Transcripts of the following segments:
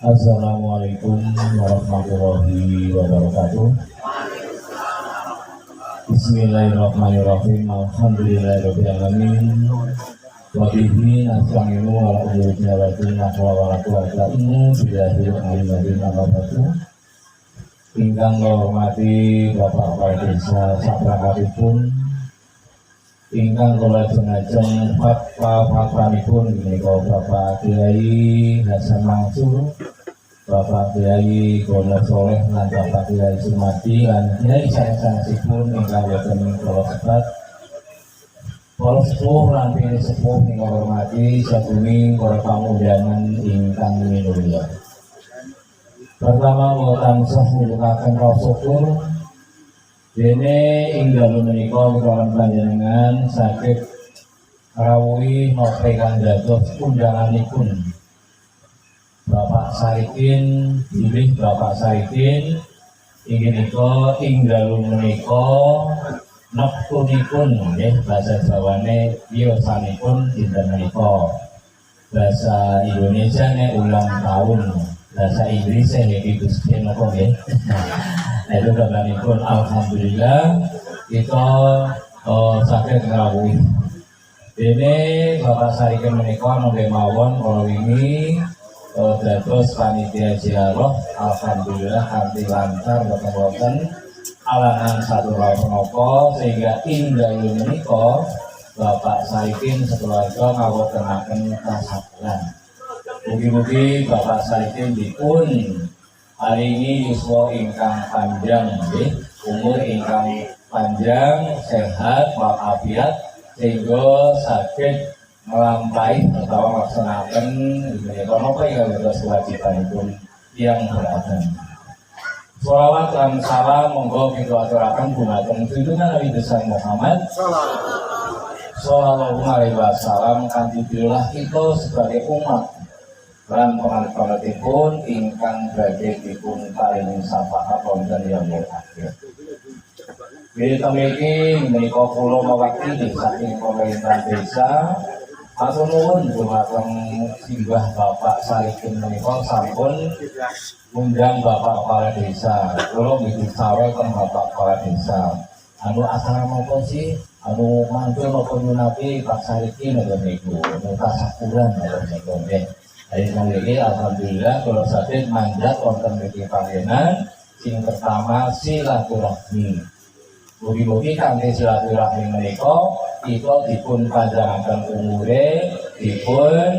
Assalamualaikum warahmatullahi wabarakatuh. Bismillahirrahmanirrahim. Alhamdulillahirabbil alamin. Wa bihi nasta'inu ala umuri dunya wa quwwata billahi al-aliyyil azim. Ingkang hormati Bapak Kepala Desa saprakatipun, ingkang kula jenajeng fatwa-fatwanipun menika Bapak Kiai Hasan Mansur, Bapak Kiai Gono Soleh lan Bapak Kiai Sumadi lan Kiai sanesipun ingkang boten kula sebat. Para sepuh lan pindah sepuh ingkang hormati sadurunge para pamunjangan ingkang minulya. Pertama mau tansah nyuwunaken rasa syukur dene ing dalem menika kelawan panjenengan saged rawuhi napa ingkang dados undanganipun Bapak Sarikin, bilih Bapak Sarikin inggih menika ing dalem menika neptunipun nggih bahasa Jawane yosanipun dinten menika. Bahasa Indonesia nek ulang tahun, bahasa Inggris happy birthday napa nggih. Nah itu gambaripun alhamdulillah kita saged ngrawuhi. Dene Bapak Sarikin menika nembe mawon kala wingi dados panitia ziarah, alhamdulillah kanthi lancar boten alangan satu napa sehingga tinggal menika Bapak Sarikin sekeluarga ngawontenaken kasabaran. Mugi-mugi Bapak Sarikin dipun hari ini yuswa ingkang panjang, umur ingkang panjang, sehat, walafiat, sehingga saged melampaui atau melaksanakan menika napa ingkang dados kewajibanipun yang beragama. Sholawat dan salam monggo kita aturaken dumateng junjungan Nabi besar Muhammad sallallahu alaihi wasallam kanthi pilah kita sebagai umat lan panganipun ingkang badhe dipun paringi syafaat wonten yang akhir. Kita menika kula mewakili saking pemerintah desa atur nuwun dumateng simbah Bapak Sarikin menika sampun undang Bapak Kepala Desa. Kula nggih sawerken Bapak Kepala Desa. Anu asal napa sih? Anu mantul napa nyunati Pak Sarikin niku. Nuka sakuran niku nggih. Hari ini alhamdulillah kula saged manjat wonten mriki panjenengan sing pertama silaturahmi. Mugi-mugi kanthi silaturahmi menika kita dipun panjangaken umure, dipun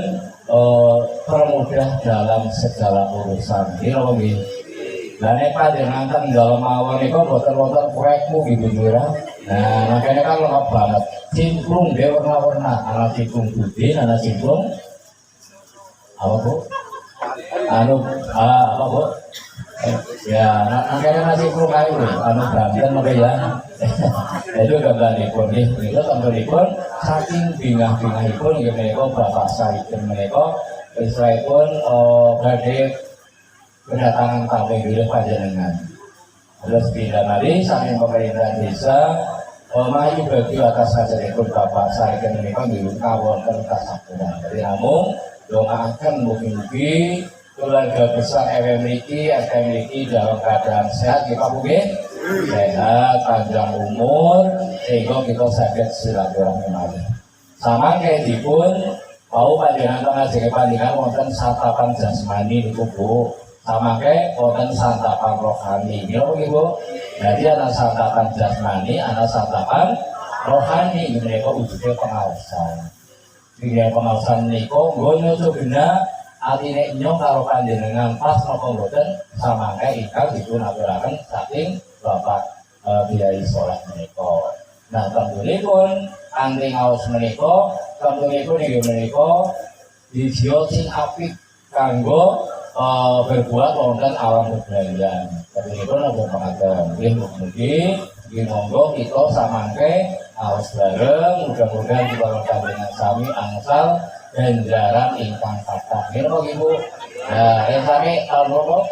permudah dalam segala urusan. Kira nggih. Lah nek panjenengan ten dalem mawon niku boten-boten proyekmu gitu ora. Nah, makanya kan lengkap banget. Cimplung dia warna-warna, ana cimplung putih, ana cimplung apa Bu? Apa Bu? Ya, makanya nasi cimplung kayu, anu Banten maka ya. Itu gambaripun nih, itu gambaripun saking bingah-bingahipun nggih menika Bapak Sarikin menika Israelipun badhe kedatangan tamu bilih panjenengan. Terus pindah mari saking pemerintah desa mayu bagi atas hasilipun Bapak Sarikin menika nggih kawonten kasaguhan. Jadi namung doakan mugi-mugi keluarga besar FM dalam keadaan sehat ya Pak Mugi. Sehat, panjang umur, sehingga kita sakit silaturahmi malih. Sama kayak dipun, mau panjenengan ngajeng panjenengan wonten santapan jasmani niku Bu. Sama kayak wonten santapan rohani. Nggih Bu. Jadi ana santapan jasmani, ana santapan rohani menika wujude pengaosan. Iki pengaosan niku nggo nyucugena atine nyong karo panjenengan pas napa mboten samangke ingkang dipun aturaken saking Bapak Kiai Soleh menika. Nah, tentunipun kanthi ngaos menika, tentunipun inggih menika dijiwa sing apik kanggo berbuat wonten alam bebrayan. Tentunipun napa pangaten. Mugi-mugi monggo kita samangke ngaos bareng, mudah-mudahan dipun panjenengan sami angsal ganjaran ingkang kathah. Nggih Ibu. Nah, sami almarhum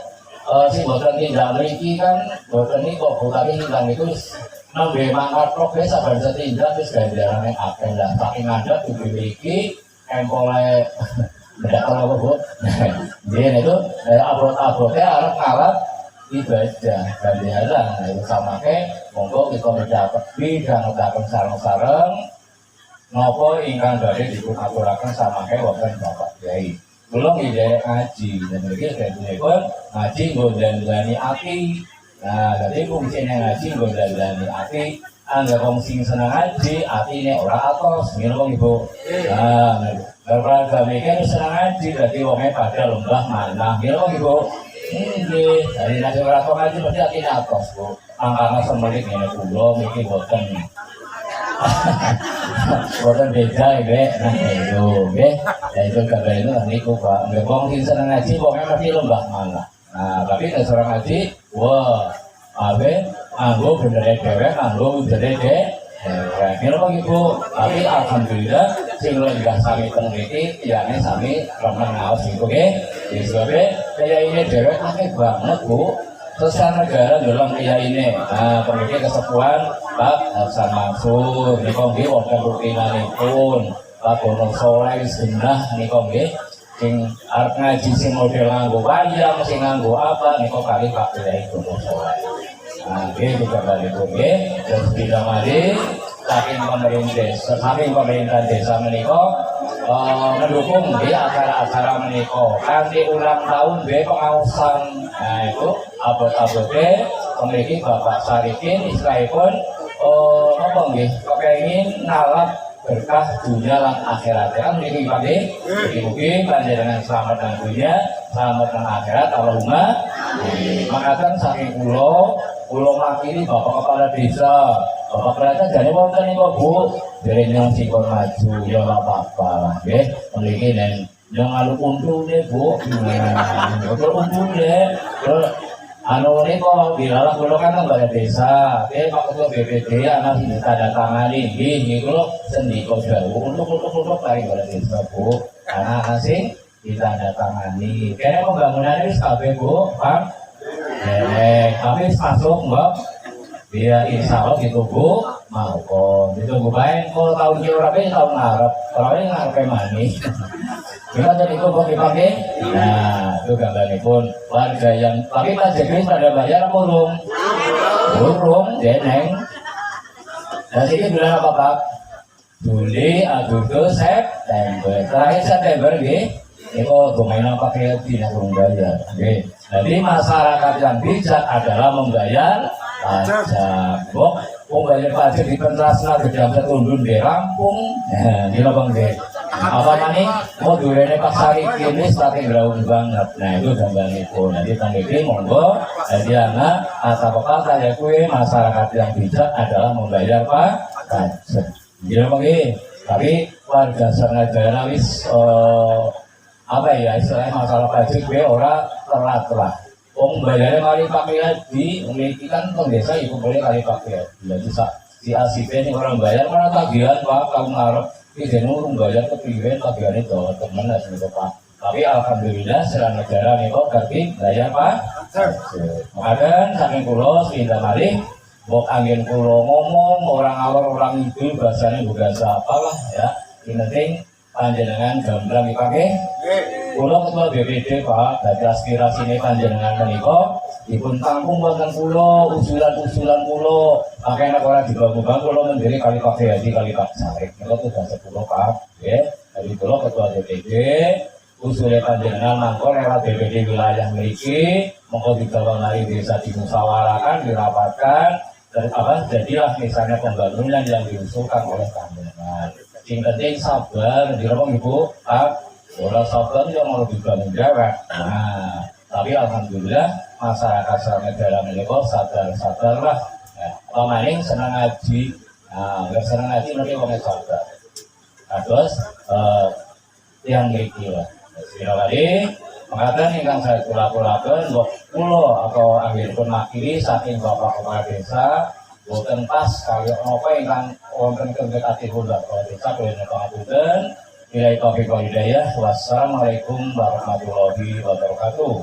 si boten tindak mriki kan boten niku tapi tindak niku nembe mangkat progres sabar setindak wis ganjarane akeh lah saking ngandhap duwe mriki empole Tidak tahu apa bu. Jadi itu abot-abotnya harus alat ibadah dan dihalang. Nah itu sama ke monggo kita mendapat dan mendapat sarang-sarang nopo ingkang dari dipunaturaken sama ke wonten Bapak Kyai. Kula ngidek ngaji dan iki sedherepun ngaji nggo dandani ati. Nah, dadi fungsine ngaji nggo dandani ati. Angger wong sing seneng ngaji, atine ora atos, ngene wong Ibu. Nah, kalau mikir seneng ngaji, dadi wonge pada lembah manah, ngene wong Ibu. Nggih, dari nek ora kok ngaji mesti atine atos, Bu. Mangkane semelik ngene kula miki boten. Boten beda nggih. Nah, itu nggih. Ya itu kabar itu niku Pak. Nggih wong sing seneng ngaji wonge mesti lembah manah. Nah, tapi nek ora ngaji, wah, awe anggo bener dewek, anggo bener dewek. Kira apa Ibu? Tapi alhamdulillah sing lenggah sami teng mriki tiyane sami remen ngaos niku nggih. Sebab kaya ini dewek akeh banget Bu. Sesar negara dalam kaya ini. Nah, pemikir kesepuan Pak Hasan Mansur niku nggih wonten rutinanipun. Pak Bono Soleh Sunnah niku nggih. Sing arep ngaji sing model nganggo wayang, sing nganggo apa niku kali Pak Kiai Bono Soleh. Oke, juga balik oke. Dan tidak mari saking pemerintah desa meniko mendukung di acara-acara meniko. Nanti ulang tahun B pengawasan. Nah itu abot-abotnya memiliki Bapak Sarikin istilahipun apa nggih kepengin nalap berkah dunia lan akhirat kan niki Pak nggih. Mugi-mugi panjenengan selamat nang dunia, selamat nang akhirat Allahumma. Makaten saking kula makili Bapak Kepala Desa. Bapak Kerajaan jane wonten niku Bu. Dereng yang sikon maju ya ora apa-apa lah nggih. Mriki nen yang alu untune Bu. Betul untune. Anu niku dilalah kula kan Kepala Desa. Pak Ketua BPD ana sing tanda tangani nggih kula sendika dawuh untuk kari Kepala Desa Bu. Ana asing ditandatangani. Kene pembangunane wis kabeh Bu, Pak. Tapi masuk Mbak. Ya insya Allah gitu Bu. Mau kok. Itu Bu bae kalau tahun ki ora pe tahun ngarep. Ora pe ngarepe mani. Kita jadi itu pakai. Nah, itu gambaripun warga yang tapi Pak Jekri pada bayar apa belum? Belum, jeneng. Dan ini bulan apa Pak? Juli, Agustus, September. Terakhir September nggih. Itu domain pakai tidak membayar. Oke. Jadi masyarakat yang bijak adalah membayar pajak. Kok membayar pajak di Pentrasna Gedang Setundun di Lampung. Nah, ini Bang nggih. Apa nani? Modulnya Pak Sarikin ini saking graung banget. Nah itu gambaripun. Nanti tanggung monggo. Jadi anak atau apa saya kue masyarakat yang bijak adalah membayar pajak. Gila Bang nggih. Tapi warga Sanagara wis apa ya istilahnya masalah pajak gue orang telat. Bayarnya kali pakai di memiliki kan desa ibu boleh kali pakai. Jadi si ACP ini orang bayar mana tagihan Pak kamu ngarep ini urung bayar kepikiran tagihan itu temen gitu Pak. Tapi alhamdulillah secara negara nih kok ganti bayar Pak. Makanya saking pulau sehingga mari mau angin pulau ngomong orang awal orang itu bahasanya bahasa apalah ya. Ini penting panjenengan gamblang dipakai. Kula Ketua BPD Pak, dadi aspirasine panjenengan menika dipun tampung wonten kula usulan-usulan kula. Akeh nek ora dibangun kula mendiri kali Pak Hadi kali Pak Sarik. Niku tugas kula Pak, nggih. Dadi kula Ketua BPD usulé panjenengan mangko lewat BPD wilayah mriki monggo digawangani desa dimusyawarahkan, dirapatkan dan apa jadilah misalnya pembangunan yang diusulkan oleh panjenengan. Sing penting sabar, direpong Ibu, Pak. Orang sabar yang mau dibangun jawab. Nah, tapi alhamdulillah masyarakat negara mereka sadar-sadarlah. Pemaning senang ngaji. Nah, nggak senang ngaji nanti orang sabar. Nah, terus yang memiliki lah. Sekali mengatakan ingkang saya kula-kulakan buat pulau atau ambil pun makili saking Bapak Kepala Desa. Boten pas kali apa ingkang wonten kendekati kula Kepala Desa boleh ngapunten. Nilai taufiq wal hidayah. Wassalamualaikum warahmatullahi wabarakatuh.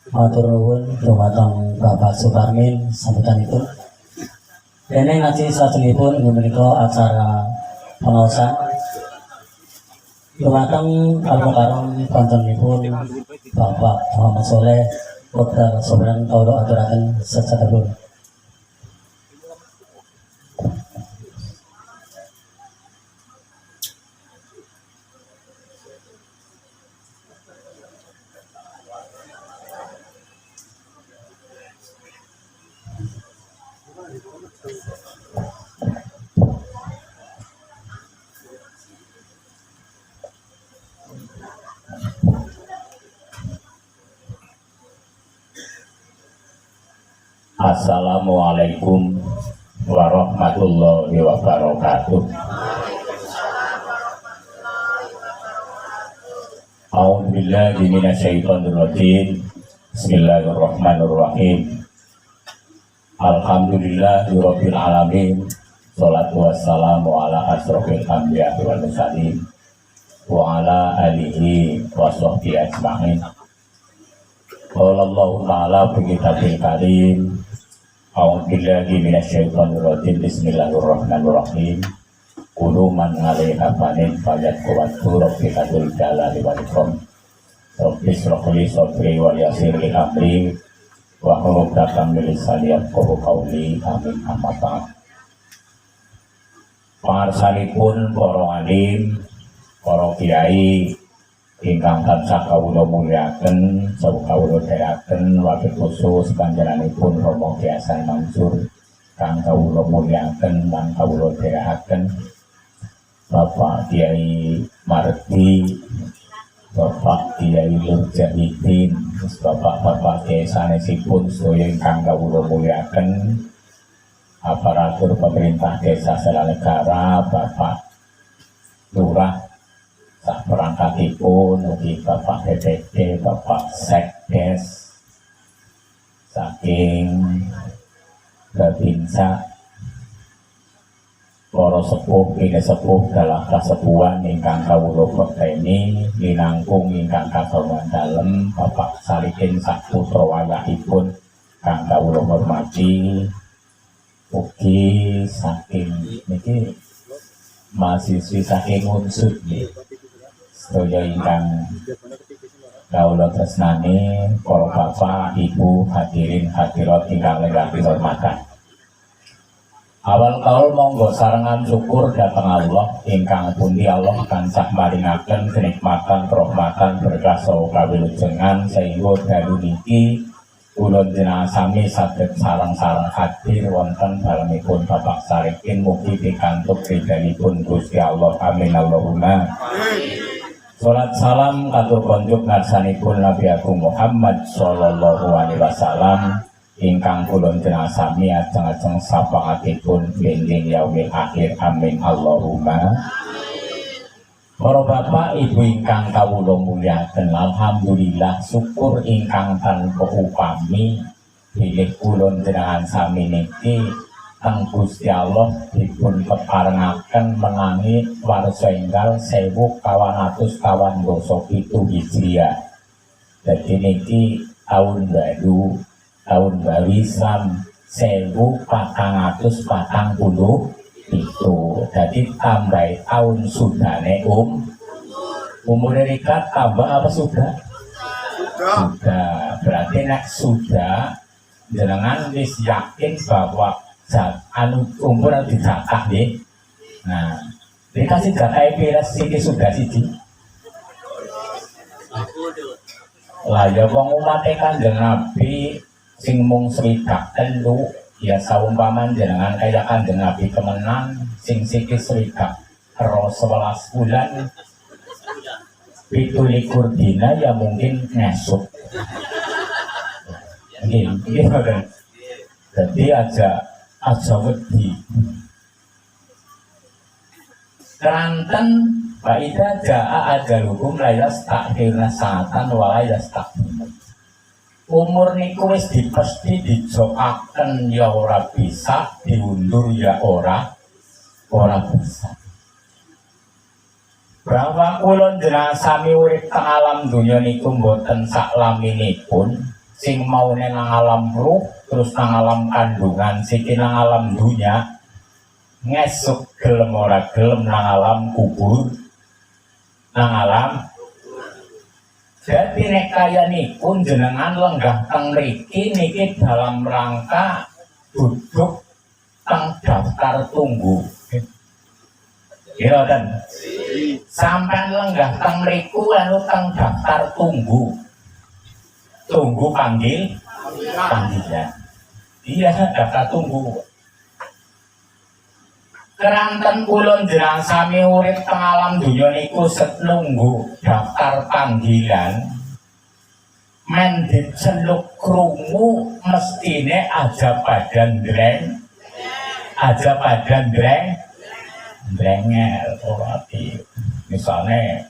Matur nuwun dumateng Bapak Suparmin sambutanipun. Dene ngaji salajengipun inggih menika acara pengaosan dumateng Al-Mukarram kontenipun Bapak Muhammad Soleh Putra Soberan kawula aturaken sesatipun. Assalamualaikum warahmatullahi wabarakatuh. A'udzubillahi minasyaitonirrajim. Bismillahirrahmanirrahim. Alhamdulillahirabbil alamin. Shalatu wassalamu ala asrofil anbiya'i wal mursalin wa ala alihi wa sahbihi ajma'in. Qala Allah Ta'ala fi kitabil karim. A'udzubillahi minasyaitonirrajim. Bismillahirrahmanirrahim. Kulu man 'alaiha fanin falyadhkur rabbikal jalali wal ikram. Rabbis raqli sadri wa yassir li amri wa hlul 'uqdatam min lisani yafqahu qawli. Amin. Amma ba'd. Pangarsanipun para alim, para kiai ingkang tansah kawula mulyakaken saha kawula dherekaken, wabil khusus panjenenganipun Romo Kyai Hasan Mansur kang kawula mulyakaken lan kawula dherekaken, Bapak Kiai Mardi, Bapak Kiai Mujahidin, Bapak Kiai sanesipun sedaya ingkang kawula mulyakaken, aparatur pemerintah desa Selanegara, Bapak Lurah sak perangkatipun, ugi Bapak BPD, Bapak Sekdes saking Babinsa, para sepuh ing sepuh dalah kasepuhan ingkang kawula bekteni linangkung ingkang kagungan dalem, Bapak Salikin sak putra wayahipun kang kawula hormati, ugi saking niki mahasiswi saking Unsud nggih. Sedaya ingkang kawula tresnani, para bapak, ibu, hadirin hadirat ingkang lenggah dihormatan. Awal kaul monggo sarengan syukur dhateng Allah ingkang pundi Allah tansah maringaken kenikmatan, rahmatan, berkah saha kawilujengan sehingga dalu niki kula jenengan sami saged sareng-sareng hadir wonten dalemipun Bapak Salikin, mugi pikantuk ridhanipun Gusti Allah. Amin Allahumma. Salat salam katur konjuk ngarsanipun Nabi Agung Muhammad sallallahu alaihi wasallam ingkang kula jenengan sami ajeng-ajeng syafaatipun benjing yaumil akhir. Amin Allahumma. Para bapak ibu ingkang kawula mulyakaken, alhamdulillah syukur ingkang tanpa upami bilih kula jenengan sami niki teng Gusti Allah dipun keparengaken menangi warsa enggal 1427 Hijriah. Dadi niki tahun baru Islam 1440 jadi tambah tahun sudane umur Rika tambah apa sudah berarti nek sudah jenengan wis yakin bahwa umur dijatah nggih. Nah, dikasih jatah beres iki sudah siji. Lah ya wong umate Kanjeng Nabi sing mung 3 ya saumpaman jenengan kaya Kanjeng Nabi kemenang sing sikis 3 ro 11 bulan 17 dina ya mungkin ngesuk. Nggih, jadi aja wedi. Keranten Fa'idha ja'a ajaluhum layas takhirna sa'atan walayas takhirna. Umur niku wis dipesti dijokaken ya ora bisa, diundur ya ora bisa. Bahwa kula jenengan sami urip teng alam donya niku mboten saklaminipun sing maune nang alam ruh terus nang alam kandungan siki nang alam dunya ngesuk gelem ora gelem nang alam kubur nang alam. Jadi nek kaya niku jenengan lenggah teng mriki niki dalam rangka duduk teng daftar tunggu. Kira dan sampai lenggah teng mriku lalu teng daftar tunggu. Tunggu panggilan. Iya, daftar tunggu. Keranten kulon jenengan sami urip teng alam dunya niku nunggu daftar panggilan. Men diceluk krungu mestine aja padan dreng. Aja padan drengel ora di. Misale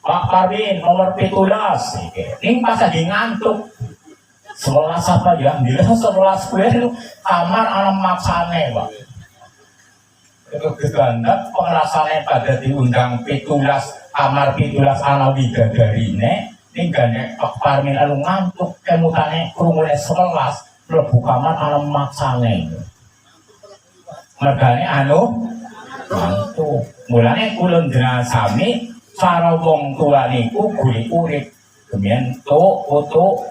Pak Parwin nomor 17 ini pas lagi ngantuk 11 apa ya? Bila 11 gue kamar alam maksane Pak. Itu kegandat pengrasannya pada diundang 17 kamar 17 anak widadarine ini gane Pak Parmin lalu ngantuk kemutannya kerumulnya 11 mlebu kamar alam maksane mergane ngantuk mulane kulon jenengan sami cara wong tua niku golek urip gemien foto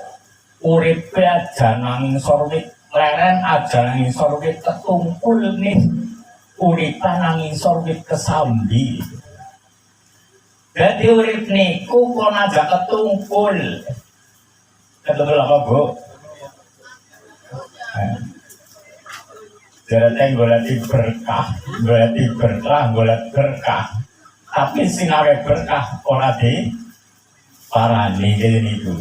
urip aja nanging sorwit leren aja nanging sorwit ketungkul nih uripan nanging sorwit kesambi. Jadi urip niku kon aja ketungkul. Ketungkul apa, Bu? Jadi golek berkah. Tapi sinawe berkah ora di parani niku.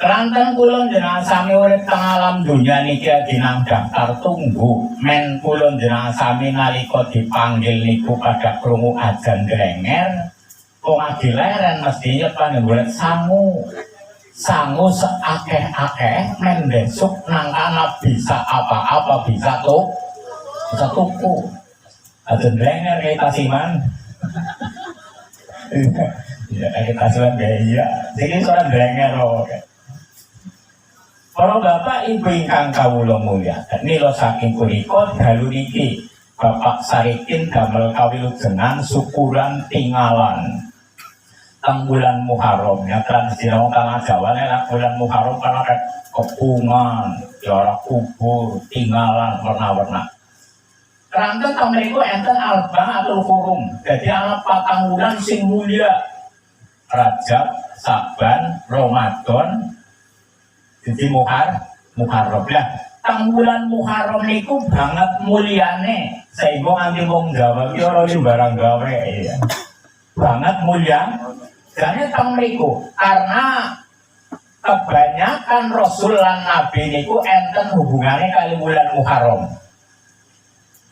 Keranten kulon jenengan sami urip teng alam dunya niki dinang daftar tunggu. Men kulon jenengan sami nalika dipanggil niku pada krungu ajan drenger. Wong adileren mesti nyepan golek sangu seakeh-akeh men besok nang kana bisa apa-apa bisa tuku. Ajan drenger kayak tasiman. Ya kayak tasiman ya. Jadi seorang drenger loh. Para bapak ibu ingkang kawula mulyakaken mila saking punika dalu niki Bapak Sarikin damel kawilujengan syukuran tinggalan teng bulan Muharram ya tradisi wong kang Jawane lan bulan Muharram kana kepungan jarak kubur tinggalan warna-warna. Keranten teng mriku enten Arba'atul Hurum. Dadi ana 4 bulan sing mulya. Rajab, Saban, Ramadan, jadi Muharram lah. Tang bulan Muharram niku banget mulyane sehingga nganti wong Jawa iki ora barang gawe ya. Banget mulia. Jane tang niku karena kebanyakan Rasul lan Nabi niku enten hubungannya kali bulan Muharram.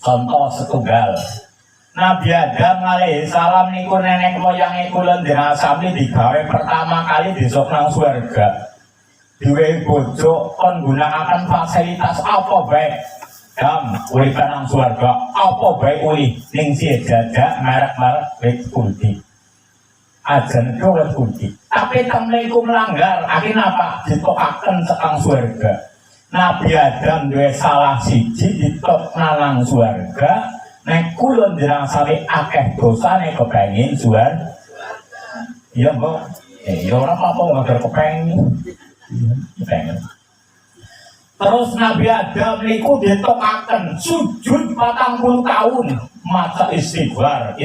Contoh setunggal. Nabi Adam alaihissalam niku nenek moyang kula jenengan sami digawe pertama kali besok nang surga. Diwehi bojo kon gunakaken fasilitas apa bae dam urip nang swarga apa bae uli ning sejadah merek-merek wit putih ajan kuwi putih tapi temleku melanggar akhirnya apa ditokaken sekang swarga. Nabi Adam duwe salah siji ditok nang swarga nek kula njenengan sami akeh dosane kepengin swarga iya mbok ya ora apa-apa ngger kepengin. Terus Nabi Adam niku ditokaken sujud 40 tahun maca istighfar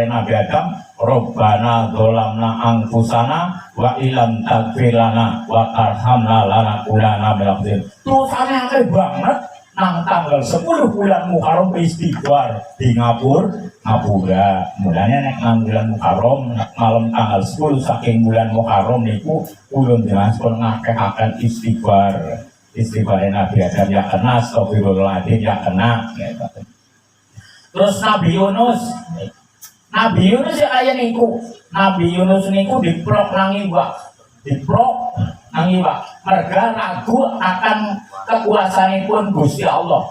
Nabi Adam Rabbana dzalamna anfusana wa illam taghfir lana wa tarhamna lanakunanna minal khasirin. Dosane akeh banget nang tanggal 10 bulan Muharram istighfar di ngapura. Mulanya nek nang bulan Muharram malam tanggal 10 saking bulan Muharram niku ulun jelas pun ngakeh-aken istighfar Nabi Adam ya kena astagfirullahaladzim ya kena gitu. Terus Nabi Yunus ya kaya niku Nabi Yunus niku diprok nang iwak merga ragu akan kekuasaanipun Gusti Allah.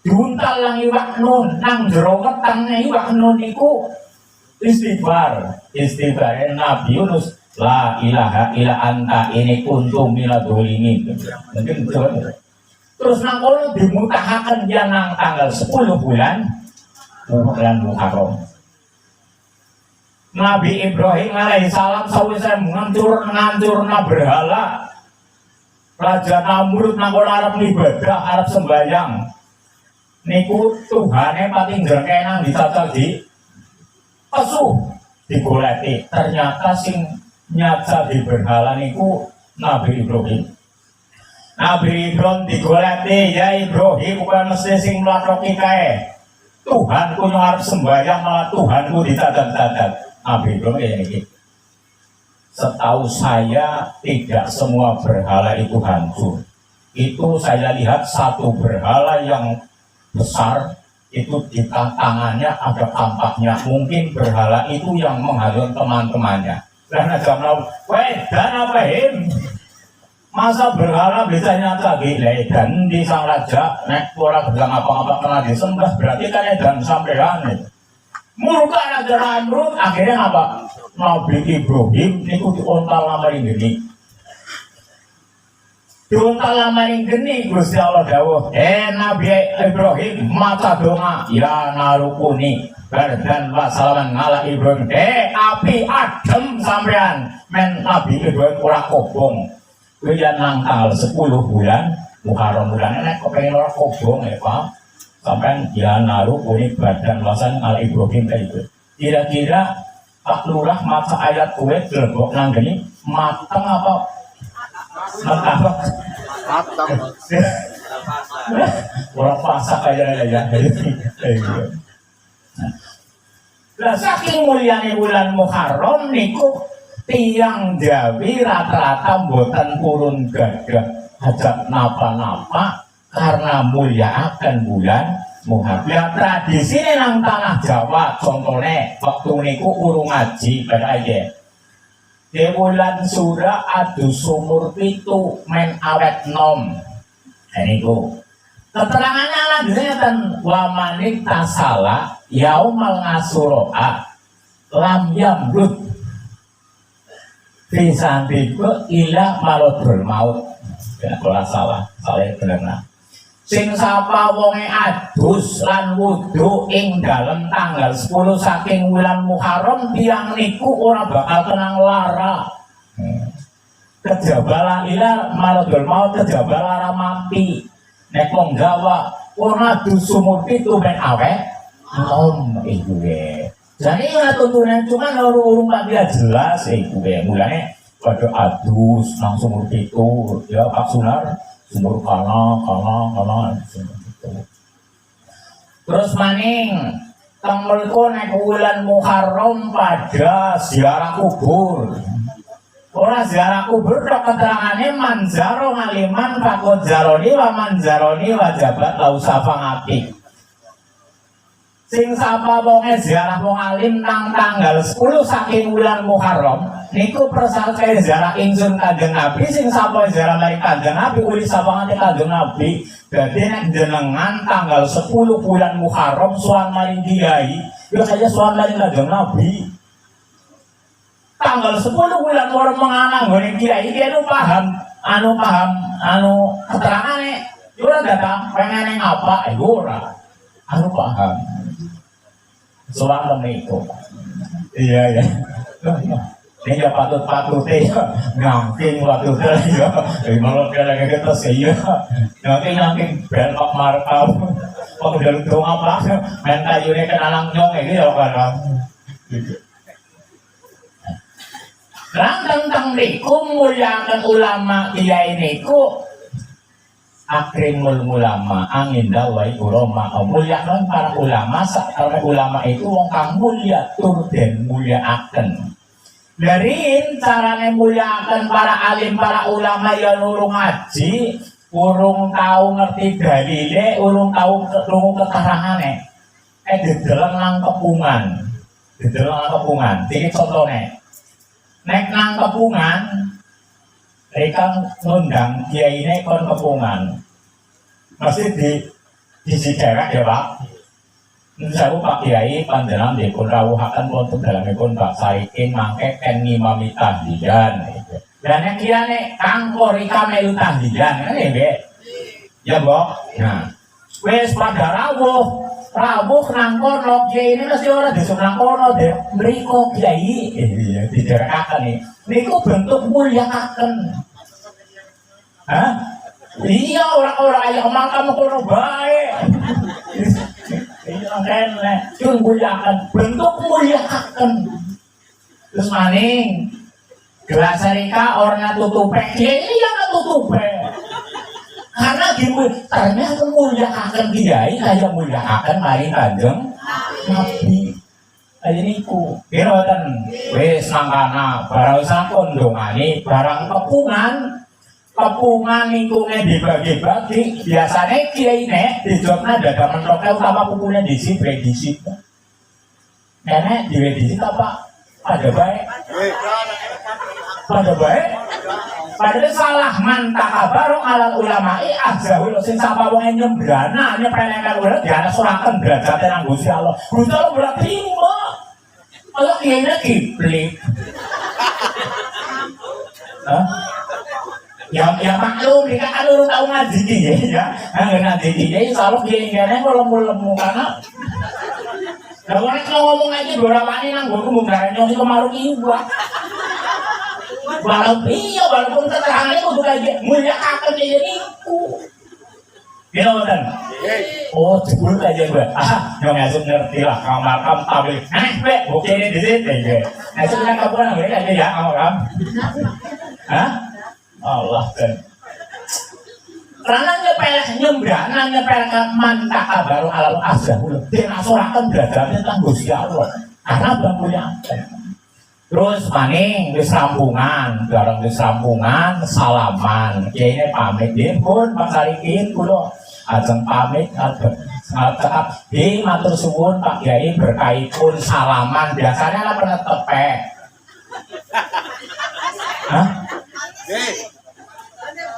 Diuntal lang iwak nun nang jero wetenge iwak nun niku istighfar Nabi Yunus la ilaha illa anta ini kuntum minadz dzalimin. Mungkin betul. Terus nang kono dimutahaken ya nang tanggal 10 bulan Muharram. Nabi Ibrahim alaihissalam sawise ngancurna berhala. Raja Namrud nang kono arep ibadah, arep sembahyang. Niku Tuhane pati ngrengkenan ditata di pesuh digoleki. Ternyata sing nyata di berhala niku Nabi Ibrahim. Nabi Ibrahim digoleki, ya Ibrahim bukan mesti sing mlakoki kae. Tuhanku yang harus sembahyang malah Tuhanku ditadat-tadat. Nabi Ibrahim kayak ini. Setahu saya tidak semua berhala itu hancur. Itu saya lihat satu berhala yang besar itu di tangannya ada tampaknya. Mungkin berhala itu yang menghadang teman-temannya. Karena jam dan apa masa berhala bisa nyata gile dan di sang raja nek ora bilang apa-apa kena disembah berarti kan edan sampean murka Raja Namrud akhirnya apa Nabi Ibrahim itu diontal lamaring geni Gusti Allah dawuh Nabi Ibrahim mata donga ya narukuni dan wasalaman ngala Ibrahim api adem sampean men Nabi Ibrahim ora kobong. Kuya nang tanggal 10 bulan Muharram bulan nek kok pengen ora kobong ya Pak. Sampai ya naruh kuning badan wasan ala Ibrahim kayak itu. Kira-kira Pak Lurah maca ayat kue gelebok nang gini mateng apa? Mateng. Orang pasak aja ya. Lah saking mulyane bulan Muharram niku tiang Jawi rata-rata mboten purun gagah hajat napa-napa karena mulia akan bulan Muharram. Ya tradisi nang tanah Jawa contohnya waktu niku urung ngaji pada aja. Di bulan Sura adu sumur pitu men awet nom. Niku keterangannya lanjutnya dan wamanik tasala yaumal ngasuroa lam yamrud bisa tiba ilah malodul maut ya kalau salah benar. Sing sapa wonge adus lan wudu ing dalem tanggal 10 saking wulan Muharram tiang niku ora bakal tenang lara. Kejabala ilah malodul maut kejabala lara mati. Nek wong Jawa ora adus sumur pitu ben awet nom iku jadi nggak tuntunan cuma urung tak dia jelas itu mulanya pada adus nang sumur itu ya Pak Sunar sumur kana terus maning tanggalku naik bulan Muharram pada ziarah kubur orang ziarah kubur dok keterangannya manzaro ngaliman fakot zaroni wa manzaroni wajabat lausafa ngapik sing sapa wonge ziarah wong alim nang tanggal 10 saking bulan Muharram niku persake ziarah ingsun Kanjeng Nabi sing sapa ziarah maring Kanjeng Nabi uli sapa nganti Kanjeng Nabi dadi nek jenengan tanggal 10 bulan Muharram sowan maring kiai ya kaya sowan maring Kanjeng Nabi tanggal 10 bulan Muharram menganang ngene kiai iki paham keterangane ora datang pengen apa ora paham soal itu iya ya ini ya patut ya ngangking waktu itu ya malah kira-kira kita sih ya ngangking belok markau kalau udah dong apa main kayunya kenalang nyong ini ya kan tentang niku muliakan ulama kiai niku akrimul ulama angin dawai ulama muliakan para ulama karena ulama itu wong kang mulia tur den mulia akan dari carane mulia akan para alim para ulama yang urung ngaji urung tahu ngerti dalile urung tahu krungu keterangane dideleng nang kepungan iki contone nek nang kepungan mereka ngundang kiai ini kon kepungan masih di siderek ya Pak Saya Pak Kiai panjenengan dipun rawuhaken wonten dalemipun bab sarikin mangke ken ngimami tahlilan. Dan yang kirane kanggo rika melu tahlilan kan nggih. Ya, Mbok. Nah, wis pada rawuh nang kono kiai ini mesti ora disuk nang kono deh. Mriko kiai diderekaken niku bentuk mulyakaken. Hah? Iya orang-orang ayo makam kono bae. Iya kan, itu muliakan, bentuk muliakan. Terus maning, gelas serika orang tutupe, ini yang tutupe. Karena ternyata muliakan kiai, kayak muliakan mari kanjeng Nabi. Ayo niku, kira-kira, wes mangkana, barang sampun dongani, barang kepungan lingkungan dibagi-bagi biasanya kiai nek dijawabnya dadah menroke utama pukulnya disit disit nenek disit apa pada baik padahal salah mantap kabar alal ulama'i azahul sing sapa wong nyembrana nyepelekan ulah diana suraken derajate nang Gusti Allah. Gusti Allah berarti kalau kiai nek kiblik ya maklum dia kan urung tahu ngaji ya ngaji dia selalu gini-gini kalau lemu karena kalau nek ngomong aja dorawani nang nggonku mungkin nyong kemarung iwa walaupun keterangannya kudu kayak mulyakaken ya niku ya ngoten oh jebul aja gue nyong asup ngerti lah makam tabel nek bukene di situ ya asup nang kaburan aja ya makam Allah kan karena nyepelkan mantaka baru alal azahul dan asurakan derajatnya tentang Gusti Allah karena bangunnya terus maning disampungan bareng disampungan salaman kiai pamit dia pun pasarikin kulo ajeng pamit cakap matur suwun Pak Kiai berkaipun salaman biasanya lah pernah tepek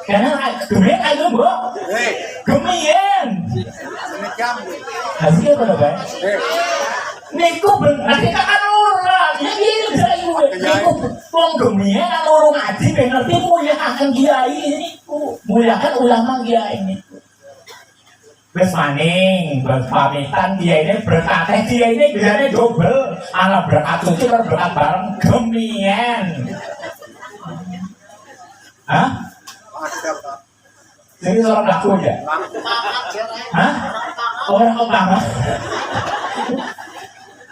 karena gemien aja Mbok gemien hasilnya pada baik niku benar kita kan orang ini niku wong gemien kan orang ngaji ngerti muliakan kiai niku muliakan ulama kiai niku wis maning pamitan kiai ini berkate kiai ini biasanya double ala berkat suci berkat bareng gemien jadi seorang laku aja? Orang utama?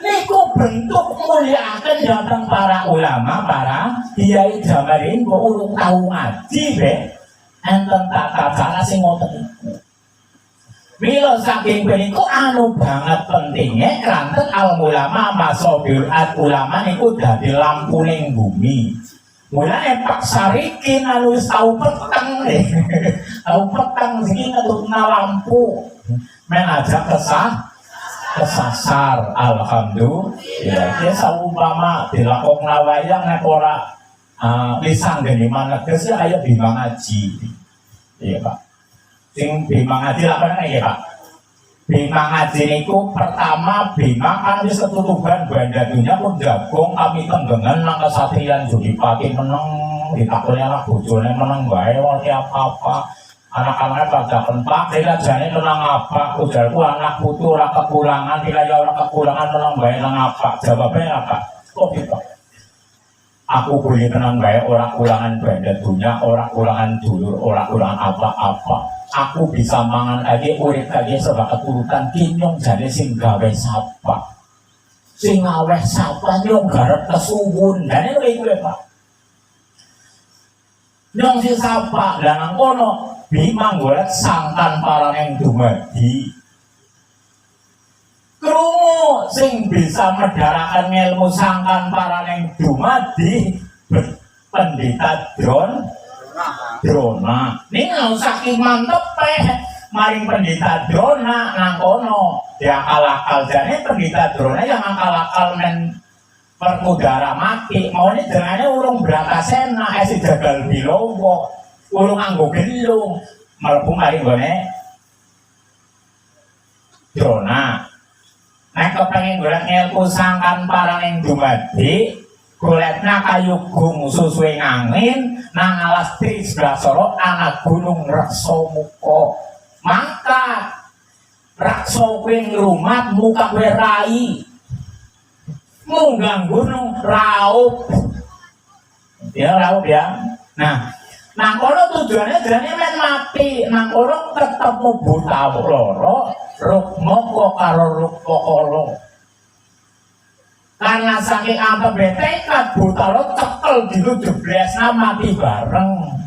Niku bentuk muliakan datang para ulama, para kiai jamarin, kok urung tahu ngaji be, enten tata cara sing ngoten iku. Mila saking beniku anu banget pentingnya rantet al ulama masobir at ulama niku dadi lampu ning bumi. Mulai Pak Sarikin anu tahu petang deh, tahu petang sini ngetutna lampu, mengajak kesasar, alhamdulillah. Ya saumpama dilakok wayang nek ora lisan geni mana kesih ayo bimbang ngaji, iya Pak. Sing bimbang ngaji lah kan ya Pak. Bimbang ngaji niku pertama bimbang kan wis ketutupan banda dunia pun jagung kami tenggengan nang kesatrian Jodipati meneng ditakoni anak bojone meneng wae ora apa-apa anak-anaknya pada pentak dia jane menang apa ujarku anak putu ora kekurangan dia ya ora kekurangan meneng wae nang apa jawabnya apa kok gitu aku boleh tenang wae ora kurangan banda dunia ora kurangan dulur ora kurangan apa-apa aku bisa mangan aja urip aja sebab keturutan kinyong jane sing gawe sapa sing ngaweh sapa nyong garep kesuwun dan itu iku Pak nyong si sapa lan nang kono bimang golek sangkan para ning dumadi krungu sing bisa medharaken ilmu sangkan para ning dumadi pendeta Drona ini saking mantep maring pendeta Drona nang kono yang akal-akal jane pendeta Drona yang akal-akal men perkudara mati maunya jenenge urung Bratasena esi jagal bilowo urung anggo gelung mlebu mari gone Drona nek kepengin golek ilmu sangkan paraning dumadi golekna kayu gung susuwe angin nang alas tri Sbrasara ana gunung Reksamuka. Maka raksa kowe ngrumat muka kowe rai munggang gunung raup ya raup ya. Nang kono tujuannya jane men mati, nang kono ketemu buta loro, rukmoko karo rukmokolo. Karena saking ampe betekat buta loro cekel dinu jeblesna mati bareng.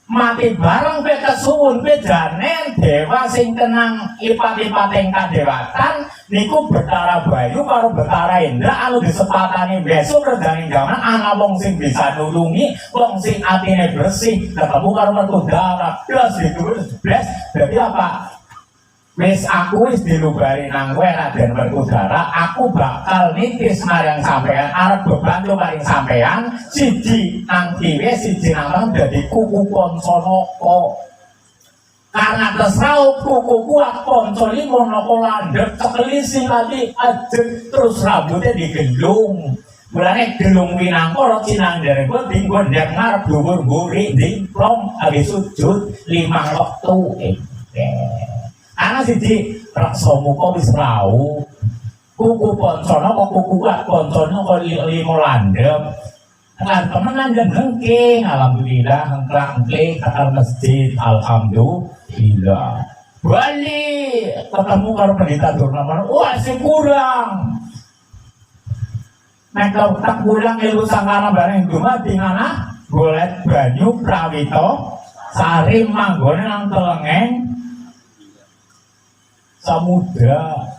Mati bareng kowe kesuwun kowe jane dewa sing tenang ipat-ipating kadewatan niku Betara Bayu karo Betara Indra anu disepakani besok regane jaman ana wong sing bisa nulungi, wong sing atine bersih ketemu karo Werkudara. Blas ditulus blas. Dadi apa? Wis aku wis dilubari nang kowe Raden Werkudara, aku bakal nitis marang sampean, arep bebantu maring sampean, siji nang kiwe, siji nang dadi kuku Pancanaka. Karena kesau kuku kuat Panca Limanaka landhep cekeli sing ati ajeng terus rambutnya digendung. Mulane gelung winangkara cinandare kuwi dinggo ndek ngarep dhuwur mburi dimplong habis sujud 5 wektu. Ana siji Reksamuka wis rauh. Kuku Pancanaka kuku kuat Pancanaka lima landhep. Lan temenan jan hengking alhamdulillah hengklang-hengkling kakal masjid alhamdulillah. Bali ketemu karo pendeta Durnaman, wah sing kurang. Nek tak kurang ilmu sangkana bareng dumadi ngana golek banyu prawita sari manggone nang telengeng samudra.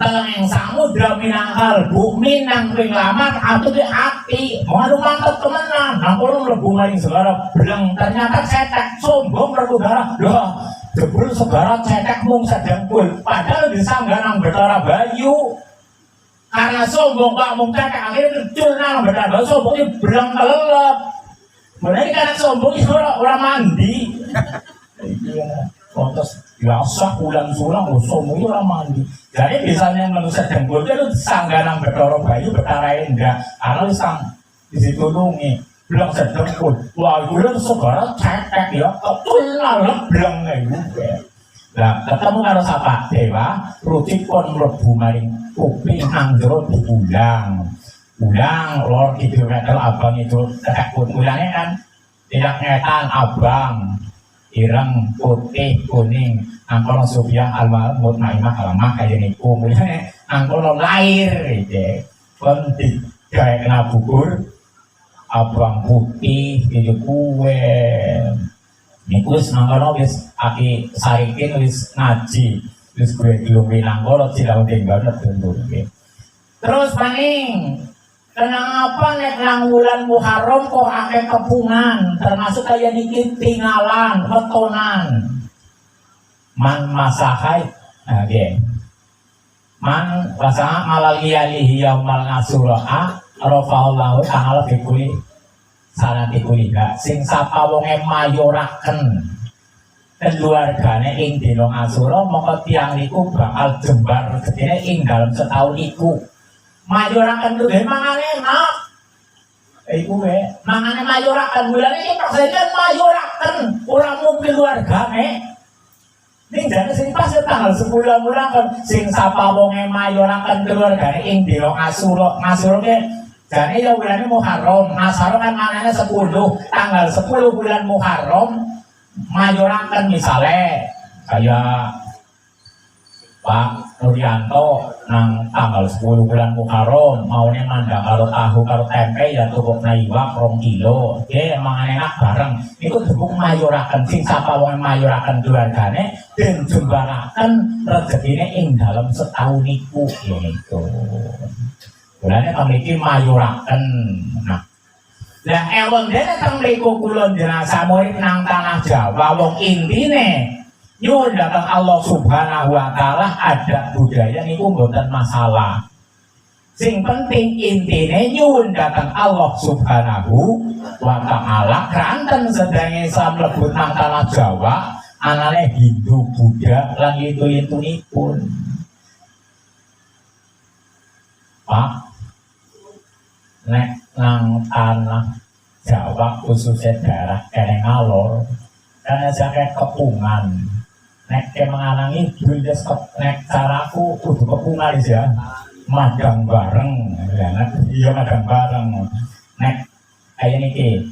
Telengeng samudra minangkal bumi nang ping lamat atuh di ati malu mantep temenan nang kono mlebu maring segara bleng ternyata cetek sombong Werkudara lho jebul segara cetek mung sedengkul padahal disangga nang Betara Bayu karena sombong kok mung cetek akhirnya kecil nang Betara Bayu sombongnya bleng kelelep mulai karena sombong itu ora mandi iya kontes biasa ulang-ulang sombong itu ora mandi. Jadi biasanya manusia dengkul itu sangganang Betara Bayu Betara Indra karena sang ditulungi bilang sedengkul wah itu segala cetek ya ketulah bilang juga nah ketemu karo sapa dewa rucik pun mlebu maring kuping nang jero diulang lor gitu metal abang itu tekun ulangnya kan tidak ngetan abang ireng putih kuning angkono Sofia alma mutmainah alamah kaya niku mulane angkono lair gitu kon digawe kena bubur abang putih itu kue niku wis nangkono wis aki sarikin wis ngaji wis gue gelung nangkono cilau banget tentu terus paning kenapa nek nang wulan Muharram kok akeh kepungan termasuk kaya niki tinggalan wetonan man masahai nggih man masaha malaliyalihi yaumal ngasura rafa'allahu ta'ala bikuli sanati kulika sing sapa wonge mayoraken keluargane ing dina ngasura mongko tiyang niku bakal jembar rezekine ing dalem setahun iku mayoraken kuwi mangane enak iku mangane mayoraken bulan iki presiden mayoraken ora mung keluargane ning jane sing pas tanggal 10 bulan kan sing sapa wonge mayoraken keluargane ing dina ngasura ke jane ya bulane Muharram ngasara kan manane 10 tanggal 10 bulan Muharram mayoraken misale kaya Pak Nuryanto nang tanggal 10 bulan Muharram maune mandang karo tahu karo tempe ya tukukna iwak 2 kilo nggih mangane enak bareng iku dukung mayoraken sing sapa wong mayoraken keluargane den jembaraken rezekine ing dalem setahun iku gitu. Mulane pamriki mayoraken. Nah. Lah ewon dene teng mriku kula jenazah murid nang tanah Jawa wong intine nyuwun dhateng Allah Subhanahu wa taala adat budaya niku mboten masalah. Sing penting intine nyuwun dhateng Allah Subhanahu wa taala kranten sedaya Islam mlebu nang tanah Jawa anane Hindu Buddha lan itu-itunipun. Pak, nek nang tanah Jawa khususnya daerah kene ngalor karena saya kepungan nek kemenangi bundes nek caraku kudu kepungan ya magang bareng iya magang bareng nek kayak niki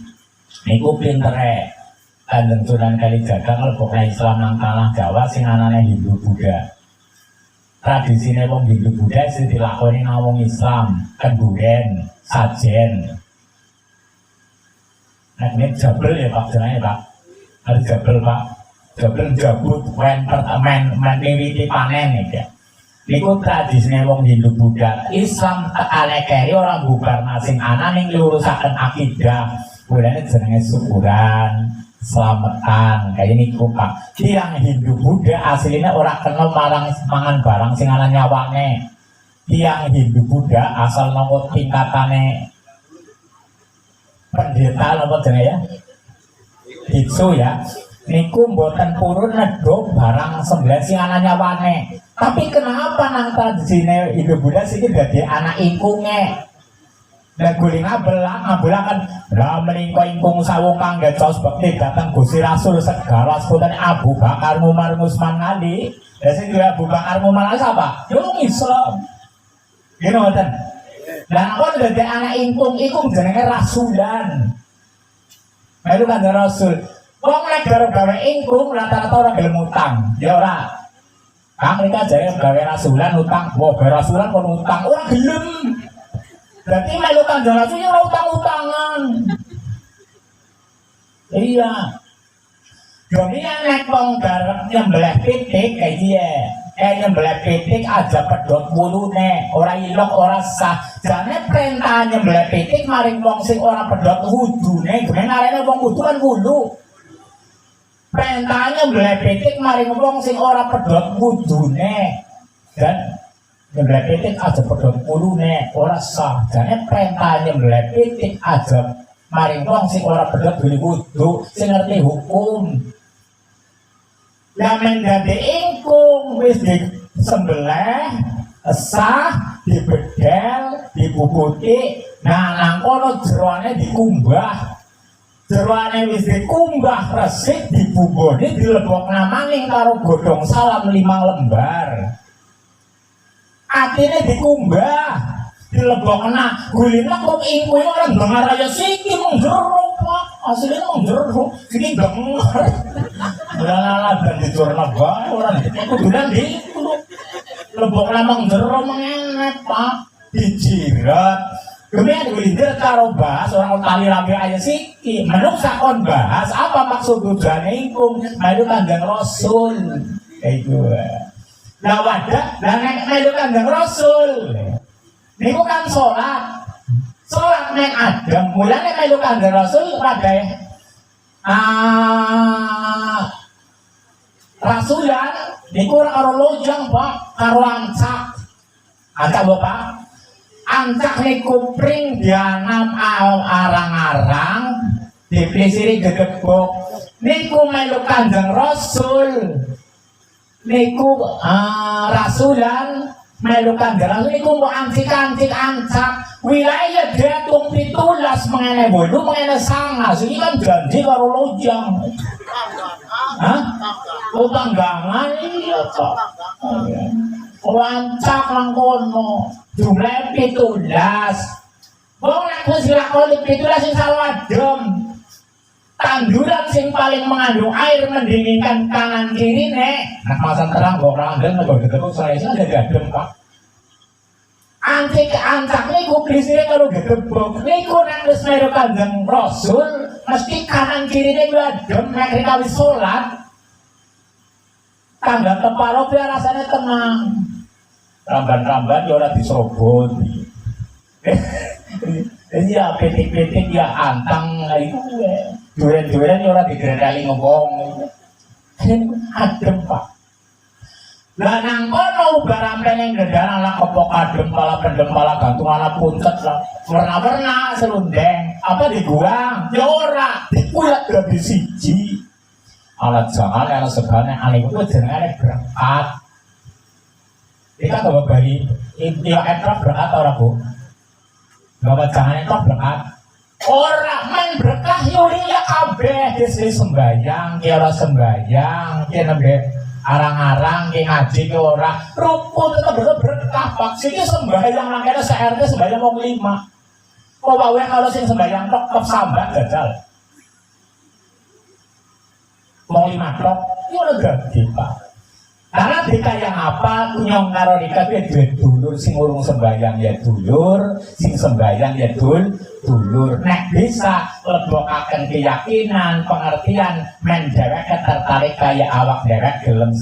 niku pintere Kanjeng Sunan Kalijaga nglebokne Islam nang tanah Jawa sing anane Hindu Buddha. Tradisine wong Hindu Buddha sing dilakoni nang wong Islam, kenduren, sajen. Nek nek jabel ya Pak jenenge Pak. Ada jabel Pak. Jabel jabut wen men miwiti panen iki. Niku tradisine wong Hindu Buddha. Islam tekane keri ora bubar sing ana ning lurusaken akidah. Mulane jenenge syukuran, selamatan kayak niku Pak. Tiang Hindu Buddha aslinya orang kenal marang mangan barang sing ana nyawane. Tiang Hindu Buddha asal nomor tingkatane pendeta apa jenenge ya? Biksu ya. Niku mboten purun nedhok barang sembelih sing ana nyawane. Tapi kenapa nang tradisine Hindu Buddha siki dadi anak ingkunge? Dan guling ngabelah kan lah melingko ingkung sawung kangge caos bekti datang Gusti Rasul segala sebutan Abu Bakar Umar Utsman Ali. Dan sing Abu Bakar Umar sapa? Yo Islam. Gini ngoten. Dan kon dadi anak ingkung jenenge rasulan. Melu kan Rasul. Wong nek gawe ingkung rata-rata ora gelem utang. Ya ora. Kang mereka jare gawe rasulan utang. Wah, gawe rasulan kon utang ora gelem. Berarti melu Kanjeng Rasul ora utang-utangan. Iya. Jadi nek wong garep nyembelih pitik kayak dia. Nyembelih pitik aja pedhot wulune, ora ilok ora sah. Jane perintah nyembelih pitik maring wong sing ora pedhot wudune, gene arene wong wudu kan wulu. Perintah nyembelih pitik maring wong sing ora pedhot wudune. Dan nyembelih pitik aja pedhot wulune, ora sah. Jane perintah nyembelih pitik aja maring wong sing ora pedhot wudu, sing ngerti hukum. Yang menjadi ingkung wis disembelih, sah, dibedel, dibubuti, nah nang kono jeroane dikumbah. Jeroane wis dikumbah resik dibuboni dilebokna maning karo godhong salam 5 lembar. Atine dikumbah, dilebokna gulina kok ingkung ora dengar raya siki mung jero Pak. Asline mung jero, siki dengar. Ora dan dicorna bae ora kudunan di lebok lamang jero mengenet Pak dijirat kemudian dilindir karo bahas orang tali rapi aja siki menungsa kon bahas apa maksud tujuane ingkung melu Kanjeng Rasul itu lah wadah lah nek melu Kanjeng Rasul niku kan salat nek adem mulane melu Kanjeng Rasul rada rasulan niku karo lojang Pak, karo ancak. Ancak Bapak. Ancak niku pring dianam arang-arang, diplisiri gedebok. Niku melu Kanjeng Rasul. Niku rasulan melu Kanjeng Rasul niku mbok ancik-ancik ancak. Wilayah Datung 17 mengene bolu mengene sangas iki kan janji karo lojang. Hah? Tanggangan iya Pak. Wancak nang kono. Jumlah 17. Wong nek wis lakoni 17 sing sawadem. Tanduran sing paling mengandung air mendinginkan kanan kiri nek. Nek masan terang kok ora andel nek gedhe saya dadi adem Pak. Ancak niku blisire karo gedebok niku nek wis melu Kanjeng Rasul mesti kanan kirine ku adem nek rika wis salat tangga kepala biar rasanya tenang ramban-ramban ya ora diserobot iya pitik-pitik ya antang itu duren-duren ya ora digrendali ngomong adem Pak. Lah nang kono barang peneng gendaran lah kepok adem pala gantung ala puncet lah warna-warna selundeng apa diguang ya ora dikulat dadi siji alat jangan alat segane ane itu jenenge berangkat Kita bawa bari iwak etrok berkat ora Bu? Bawa jangan etrok berkat. Ora men berkah yuri ya kabeh dise sembayang, ki ora sembayang, ki nembe arang-arang, ki ngaji ki ora. Rupo tetep berkah Pak. Siki sembayang nangkene RT sembayang wong 5. Kok wae kalau sing sembayang tok sambat jajal. Wong 5 tok, iki ora dadi Pak. Karena dika yang apa nyong karo dika duwe dulur sing urung sembayang ya dulur, sing sembayang ya dulur. Nek bisa lebokaken keyakinan, pengertian men dhewek tertarik kaya awak dhewek gelem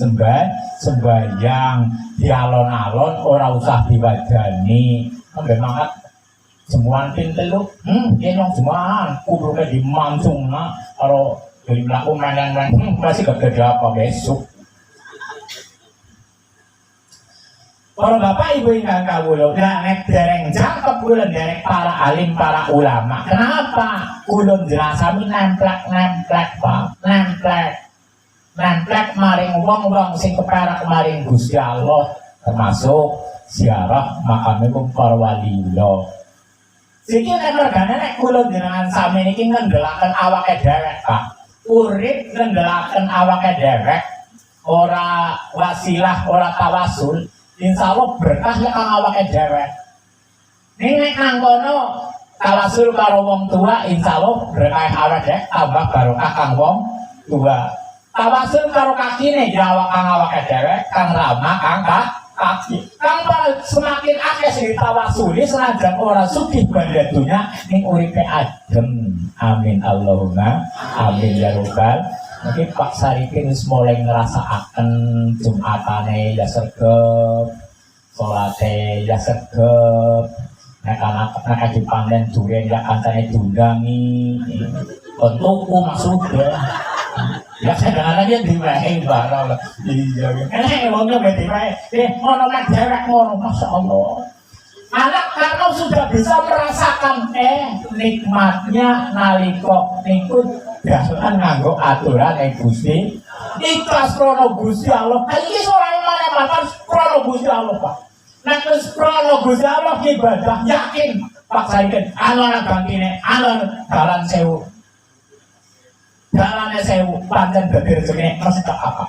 sembayang di alon-alon ora usah diwadani. Memang semuan pintelu, nyong semuan kuduke dimancungna karo dari mlaku meneng-meneng masih gak ada apa besok. Para bapak ibu ingkang kawula, nek dereng jangkep kula derek para alim, para ulama. Kenapa? Kula jelasami nemplek Pak, nemplek maring wong-wong sing keperak maring Gusti Allah, termasuk ziarah makamipun para waliullah. Siki nek mergane nek kula jenengan sami niki ngendhelaken awake dhewek Pak. Urip ngendhelaken awake dhewek, ora wasilah, ora tawasul. Insya Allah berkah ya kang awake dhewek. Nek nang kono tawasul karo wong tua, insya Allah berkah awake dhewek tambah barokah kang wong tua. Tawasul karo kakine ya kang awake dhewek, kang ramah kang kaki. Kang semakin akeh sing tawasuli senajan ora sugih bandadunya ning uripe adem. Amin Allahumma amin ya rabbal. Mungkin Pak Sarikin mulai ngerasaaken Jumatane ya sregep, salate ya sregep, nek dipanen duren ya kancane diundangi. Tuku maksudnya. Ya kadang-kadang dia diwehi barang. Iya. Nek wongnya diwehi, ngono nek dhewek ngono masyaallah. Anak karena sudah bisa merasakan nikmatnya nalika niku dalan nganggo aturan Gusti. Ikhlas krono Gusti Allah. Iki ora mana-mana krono Gusti Allah, Pak. Nek wis krono Gusti Allah ibadah yakin Pak Saiken ana bangkine ana dalan sewu. Dalane sewu pancen dadi rezekine mesti tak apa.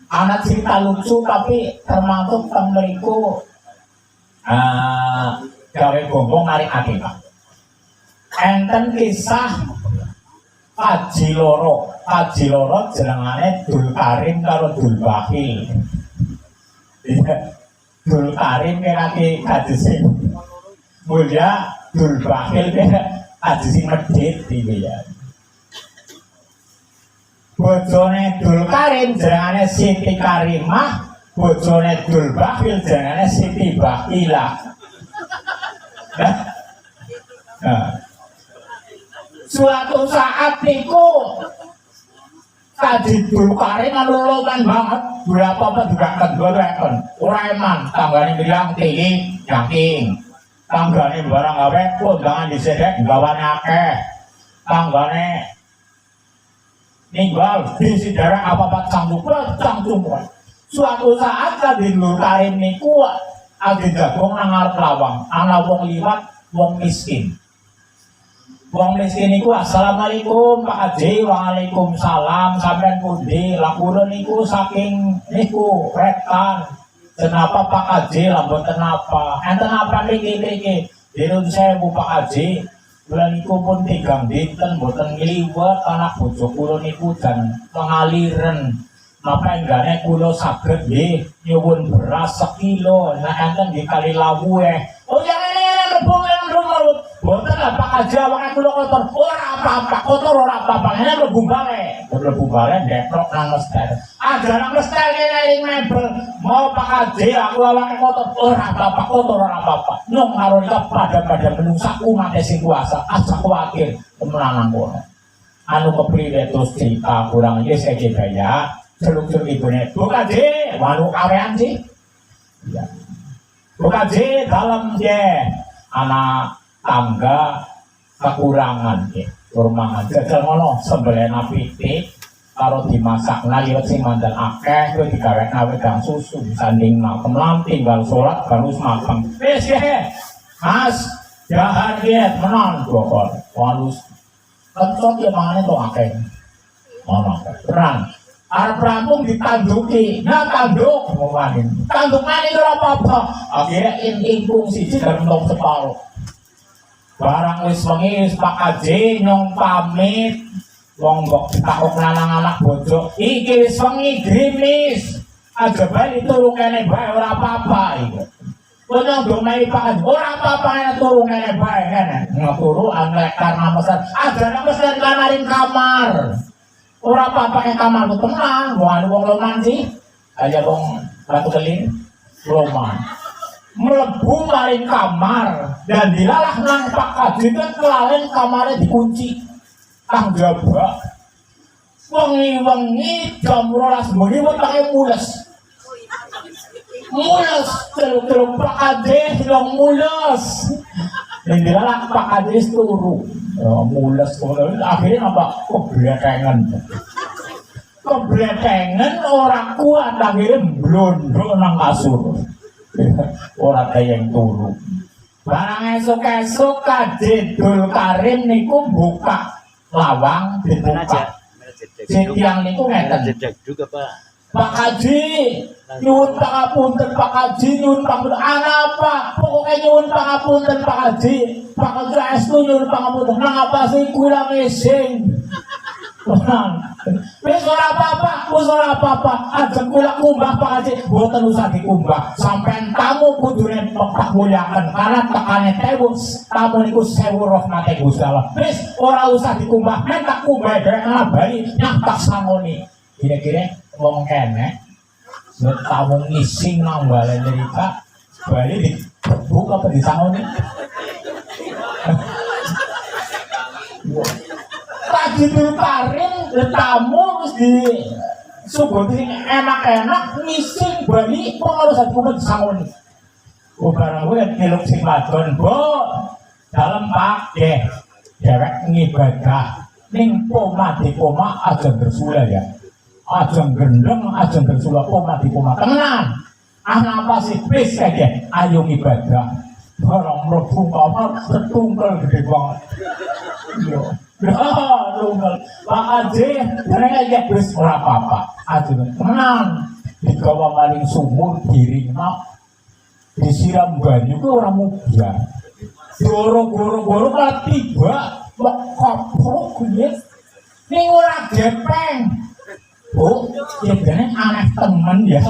Anak cerita lucu tapi termasuk teng mriku gawe gombong narik akikah. Enten kisah Haji loro jenengane Dul Karim karo Dul Bakhil. Dul Karim kaki haji sing mulia, Dul Bakhil haji sing medhit iki ya. Bojone Dul Karim jenengane Siti Karimah, bojone Dul Bakhil jenengane Siti Bakhilah. Suatu saat niku Haji Dul Karim luluman banget, berapa juga kedoreken, ureman, tanggane bilang tinggi, yakin, tanggane barang gawe, undangan disedek, gawane akeh, tanggane ninggal disidara apa-apa canggung. Suatu saat Haji Dul Karim niku agi jagung nang ngarep lawang, ana wong liwat, wong miskin. Wong miskin niku assalamualaikum Pak Haji, waalaikumsalam, sampean pundi? Lah kula niku saking niku retan. Kenapa Pak Haji? Lah mboten napa. Enten apa niki? Dirun sewu Pak Haji. Kula niku pun 3 dinten mboten ngliwet anak bojo kula niku dan pengaliren. Napa enggane kula saged nggih nyuwun beras 1 kilo. Nah enten nggih kali lawuhe. Oh jangan rebung boten lah Pak Haji awake kula kotor. Ora apa-apa, kotor ora apa-apa. Nek mlebu bale deprok nang mestel. Ada nang mestel kene ing mebel. Mau Pak Haji aku awake kotor. Ora apa-apa, kotor ora apa-apa. Nung karo pada menungsa umat sing kuasa. Aja kuwatir temenan kono. Anu kepriwe terus cerita kurang iki sing gaya. Celuk-celuk ibune. Bu Haji, wanu kawean sih. Ya. Bu Haji dalem nggih. Anak tangga kekurangan ya, rumahan jajal ngono sembelena pitik karo dimasak liwet sing mandal akeh kuwi digawekna wedang susu sanding makem lamting tinggal salat baru makem wis ya Mas jahat dia menon bokor walus kencot ya mangane to akeh ono terang arep rampung ditanduki nah tanduk ngomongin tanduk maneh ora apa-apa akhirnya ingkung siji gentong separo barang wis wengi wis Pak Haji nyong pamit wong mbok ditakok anak-anak bojo iki wis wengi grimis aja bali turu kene bae ora apa-apa iki kono ndok mari Pak ora apa-apa nek turu kene bae kene turu anlek karena mesan aja mesan kanarin kamar ora apa-apa nek kamar ku tenang wong loman sih aja wong batu keling loman mlebu maring kamar dan dilalah nang Pak Haji kelalen kamarnya dikunci kang jabak wengi-wengi jam 12 bengi wetenge mules teluk Pak Haji long mules dan dilalah Pak Haji turu mules akhirnya apa kebletengan orang kuat akhirnya blondok nang kasur ora kayang turu barang esuk-esuk Haji Dul Karim niku buka lawang dibuka setiang niku ngeten juga Pak Haji nyuwun pangapunten Pak Haji nyuwun pangapunten apa pokoknya nyuwun pangapunten Pak Haji Pak Haji estu nyuwun pangapunten nang apa sih kula ngising wis ora apa-apa ajeng kula kumbah Pak Haji mboten usah dikumbah sampean tamu kudune tak mulyaken karena tekane tamu niku 1000 rahmate Gusti Allah wis ora usah dikumbah men tak kumbah dhek bali nyah tak sangoni kira-kira wong kene tamu ngising nang balen Amerika bali dibuk apa disangoni Haji Dul Karim tamu wis di suguhi enak-enak ngising bali kok harus aku disangoni barang gue ngeluk sing wadon dalem Pak dewek ngibadah ning poma di poma aja bersula ya aja gendeng aja bersula poma di poma tenan apa sih wis aja ayo ngibadah barang mlebu kamar setunggal gede banget yo tunggal Pak Haji mereka aja wis ora apa-apa aja tenan digawa maring sumur diringna disiram banyu ku ora mudah goro-goro malah tiba kok koprok kuwi ning ora gepeng ya jane aneh temen ya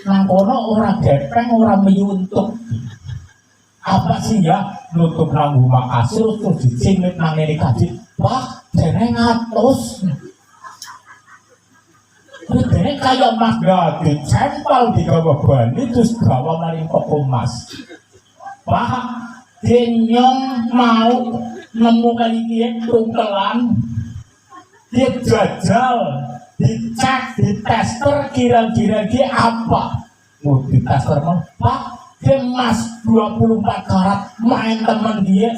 nang kono ora gepeng ora miyuntuk apa sih ya nutup nang rumah kasur terus dicimit nang ngene kaji Pak jane ngatos Dene kaya Mas Gadi cempal di gawa bani terus gawa maring toko emas Pak denyong mau nemu kali dia tungkelan dia jajal dicek ditester kira-kira dia apa mau ditester mah Pak dia emas 24 karat main temen dia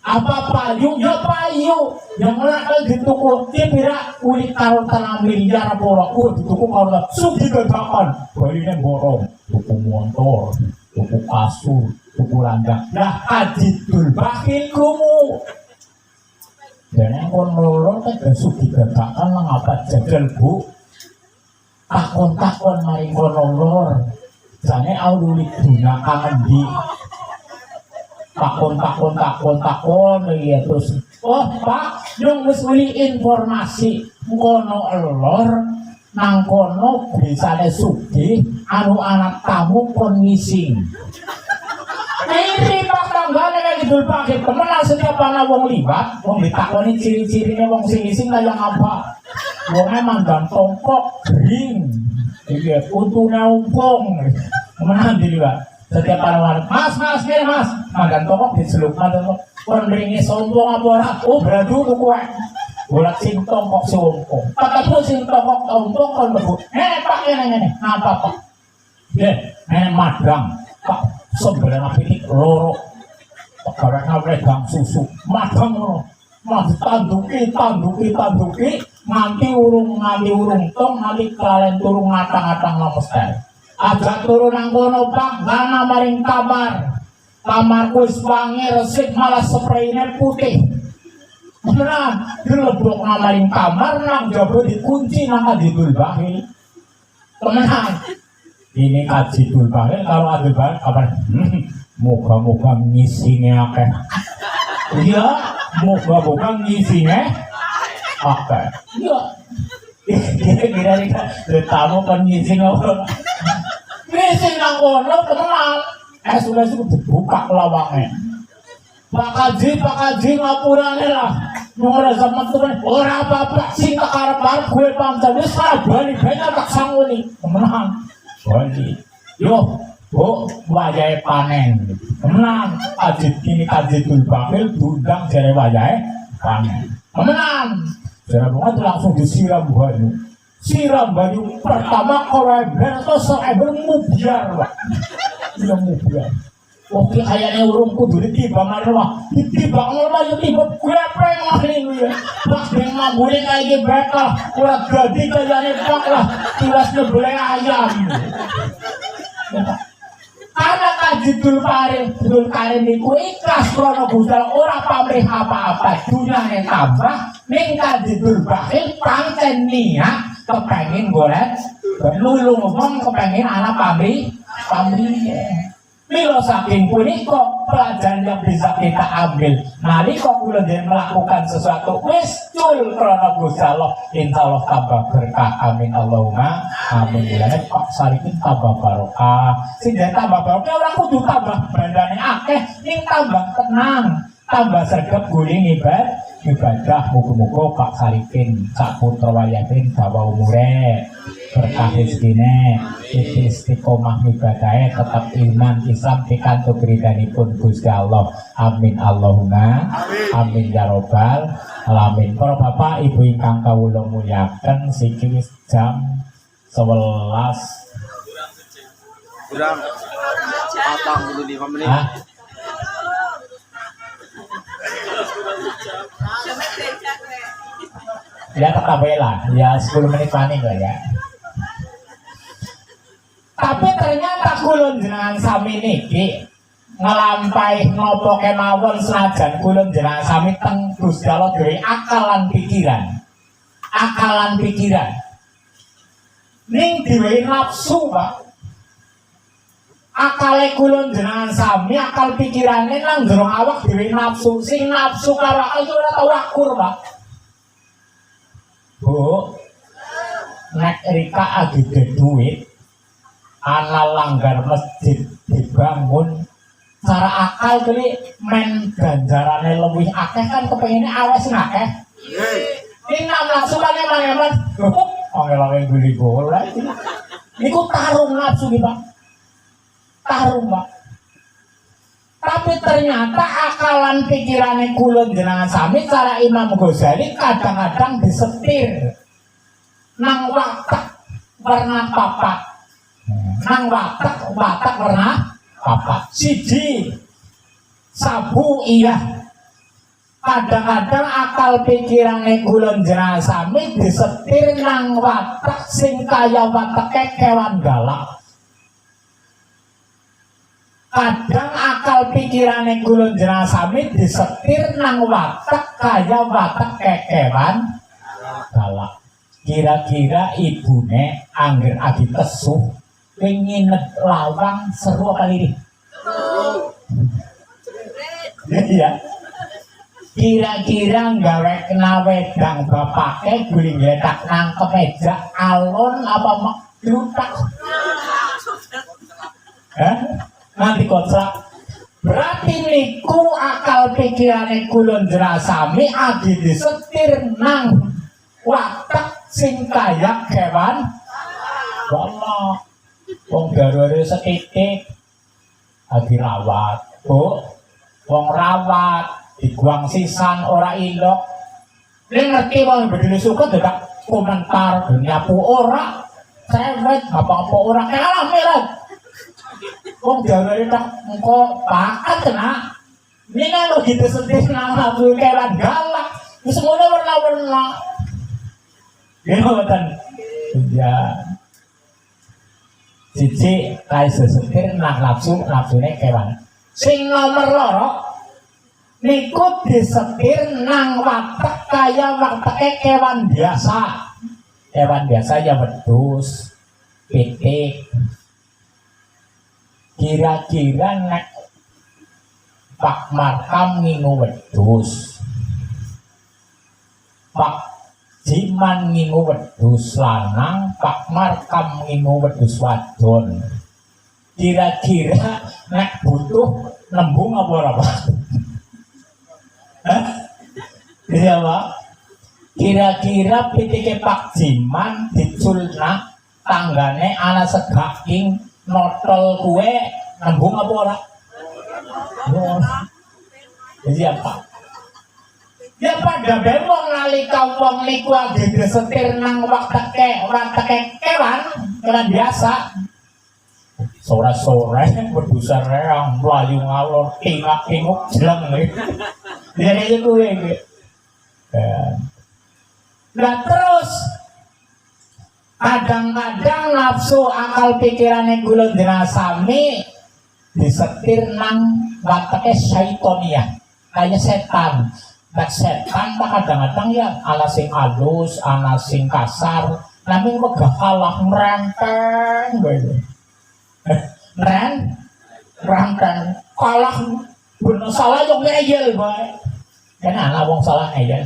apa payung ya payung yang lain dituku dia kira kulit karo tanah miliar apa dituku karo sugi gagakan baliknya borong tuku motor tuku kasur tuku landak nah Haji Dul Bakil kumu dan yang kon lorong kan gak sugi gagakan mengapa jajal bu takon maring kon lor jane aululik dunia kangen di takon ya terus oh Pak yang wis uli informasi kono lor nang kono bisane sugih anu anak tamu kon ngising ini Pak tanggane kaya Dul Bakil temenan setiap ana wong liwat wong ditakoni ciri-cirine wong sing ngising kaya apa wonge mandang tongkok gering iki untune umpung temenan diliwat setiap orang mas kene mas makan tokok diseluk makan kon ringi sombong apa ora beradu ku kowe bolak sing tokok sombong tapi sing tokok sombong kon mlebu Pak ngene apa Pak madang Pak sebenarnya pitik loro pegawai wedang susu madang ngono mah tanduki nganti urung tong nganti kelalen turun ngatang-ngatang lemester. Aja turun nang kono Pak, ngana maring kamarku wis wangi resik malah sprayine putih. Beneran, dilebok maring kamar nang jaba dikunci nang Adidul Bahil. Temenan. Ini Adidul Bahil kalau Adidul Bahil kabar moga-moga ngisinya akeh. Iya, moga-moga ngisinya akeh. Iya. Kira-kira tamu kan ngisi ngono. Ngisi nang kono temenan. Sudah buka lawangnya. Pak Haji ngapurane lah. Ora zaman tuan, ora apa-apa sing tak arep-arep gue pancen wis bali banyak tak sangoni. Temenan. Bali. Yo, Bu, wayahe panen. Temenan. Adidul Bahil diundang jare wayahe panen. Temenan. Jare banget langsung disiram banyu. Siram banyu pertama koreber atau sereber mubiar, Pak. Tidak mubiar. Oke, kayaknya urung kudu ditiba marwah. Ditiba marwah yo tiba grepeng maling ya. Pas ben mambune kayak iki bekal, ora gadi kayane pak lah. Tiwas nebele ayam. Karena Adidul Karim niku ikhlas krana Gusti ora pamrih apa-apa. Dunyane tambah ning Adidul Bahil pancen niat kepengin golek nulung wong kepengin anak pamrih. Milo saking punika pelajaran yang bisa kita ambil. Nalika kula melakukan sesuatu wis cul krana Gusti Allah, insyaallah tambah berkah. Amin Allahumma amin. Mulane Pak Sarikin tambah barokah. Sing tambah barokah ora kudu tambah bandane akeh, ning tambah tenang, tambah sregep guling ibadah. Muga-muga Pak Sarikin sak putra wayahin dawa umure, berkah rezekine, istiqomah ibadahe, tetap iman Islam pikantuk ridhanipun Gusti Allah. Amin Allahumma amin ya robbal alamin. Para bapak ibu ingkang kawula mulyakaken, siki wis jam 11 kurang 45 menit. Ya tetap lah, ya 10 menit paling lah ya. Tapi ternyata kulon jenengan sami niki ngelampai nopo kemawon senajan kulon jenengan sami teng Gusti Allah dhewe akalan pikiran. Ning diwehi nafsu, Pak. Akale kulon jenengan sami akal pikirane nang jero awak diwehi nafsu. Sing nafsu karo akal ora tau akur, Pak. Bu, nek Rika agede duit, ana langgar masjid dibangun, cara akal kali men ganjarane lebih akeh kan kepengine awes akeh. Ini nak langsungane mangeman, angel-angel beli bola. Niku tarung nafsu iki, Pak. Tarung, Pak. Tapi ternyata akalan pikirane kulon jenengan sami cara Imam Ghazali kadang-kadang disetir nang watak warna papat. Nang watak warna papat. Siji sabu iya. Kadang-kadang akal pikirane kulon jenengan sami disetir nang watak sing kaya watake kewan galak. Kadang akal pikirane kulon jenengan sami disetir nang watak kaya watak kekewan galak. Kira-kira ibune angger adi tesuh pengen lawang seru apa ini? Iya. Kira-kira nggawe kena wedang bapake guling letak nang kemeja alon apa mak lutak? Nanti kontrak. Berarti niku akal pikirane kulon jenengan sami adi disetir nang watak sing kaya kewan galak. Wong garwane setitik adi rawat. Bu, wong rawat diguang sisan ora ilok. Nek ngerti wong bedine suka dadak komentar nyapu ora. Cewek apa-apa ora kalah merah. Wong garwane tak engko pakat kena. Ini lo gitu sedih nang kewan galak. Semuanya warna-warna. Ya mboten. Ya. Cici kae sesetir nak nafsune kewan. Sing nomor loro niku disetir nang watek kaya wateke kewan biasa. Kewan biasa ya wedhus, pitik. Kira-kira nek Pak Markam ngingu wedhus, Pak Jiman ngingu wedhus lanang, Pak Markam ngingu wedhus wadon. Kira-kira nek butuh nembung apa ora, Pak? Hah? Iya, Pak. Kira-kira pitike Pak Jiman diculna tanggane ana segaking notol kue nembung apa ora? Iya, Pak. Ya pada bemong nalika wong niku age disetir nang wateke kewan biasa. Sore-sore berbusa reang mlayu ngalor tingak-tinguk jeleng. Jadi itu kuwi. Nah terus kadang-kadang nafsu akal pikirane kula jenengan sami disetir nang wateke syaitonia, kayak setan. Nah setan kadang-kadang ya ana sing halus, ana sing kasar, naming wegah kalah merenteng gitu. Merenteng kalah bener salah yo ngeyel bae. Kan ana wong salah ngeyel.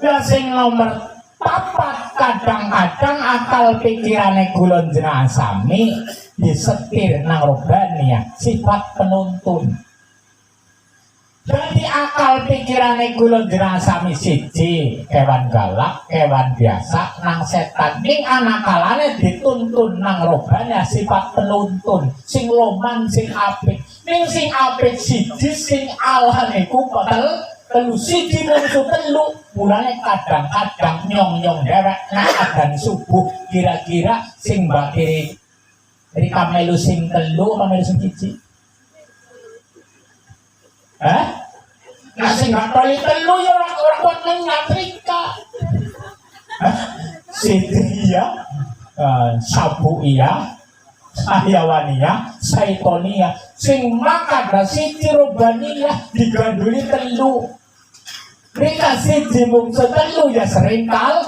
Ya sing nomor papat kadang-kadang akal pikirane kula jenengan sami disetir nang robania sifat penuntun. Jadi akal pikirane kula jenengan sami siji kewan galak, kewan biasa, nang setan ning anakalane dituntun nang robanya sifat penuntun, sing loman sing apik. Ning sing apik siji sing alane ku telu siji musuh telu mulane kadang-kadang nyong-nyong dewek nak adan subuh kira-kira sing bakiri rika melu sing telu apa melu sing siji? Nah sing ngatoli telu ya ora kuat nang ngatrika. Siti iya, sabu iya, sayawania, saitonia, sing maka siji robania diganduli telu. Rika siji mung setelu ya sering kalah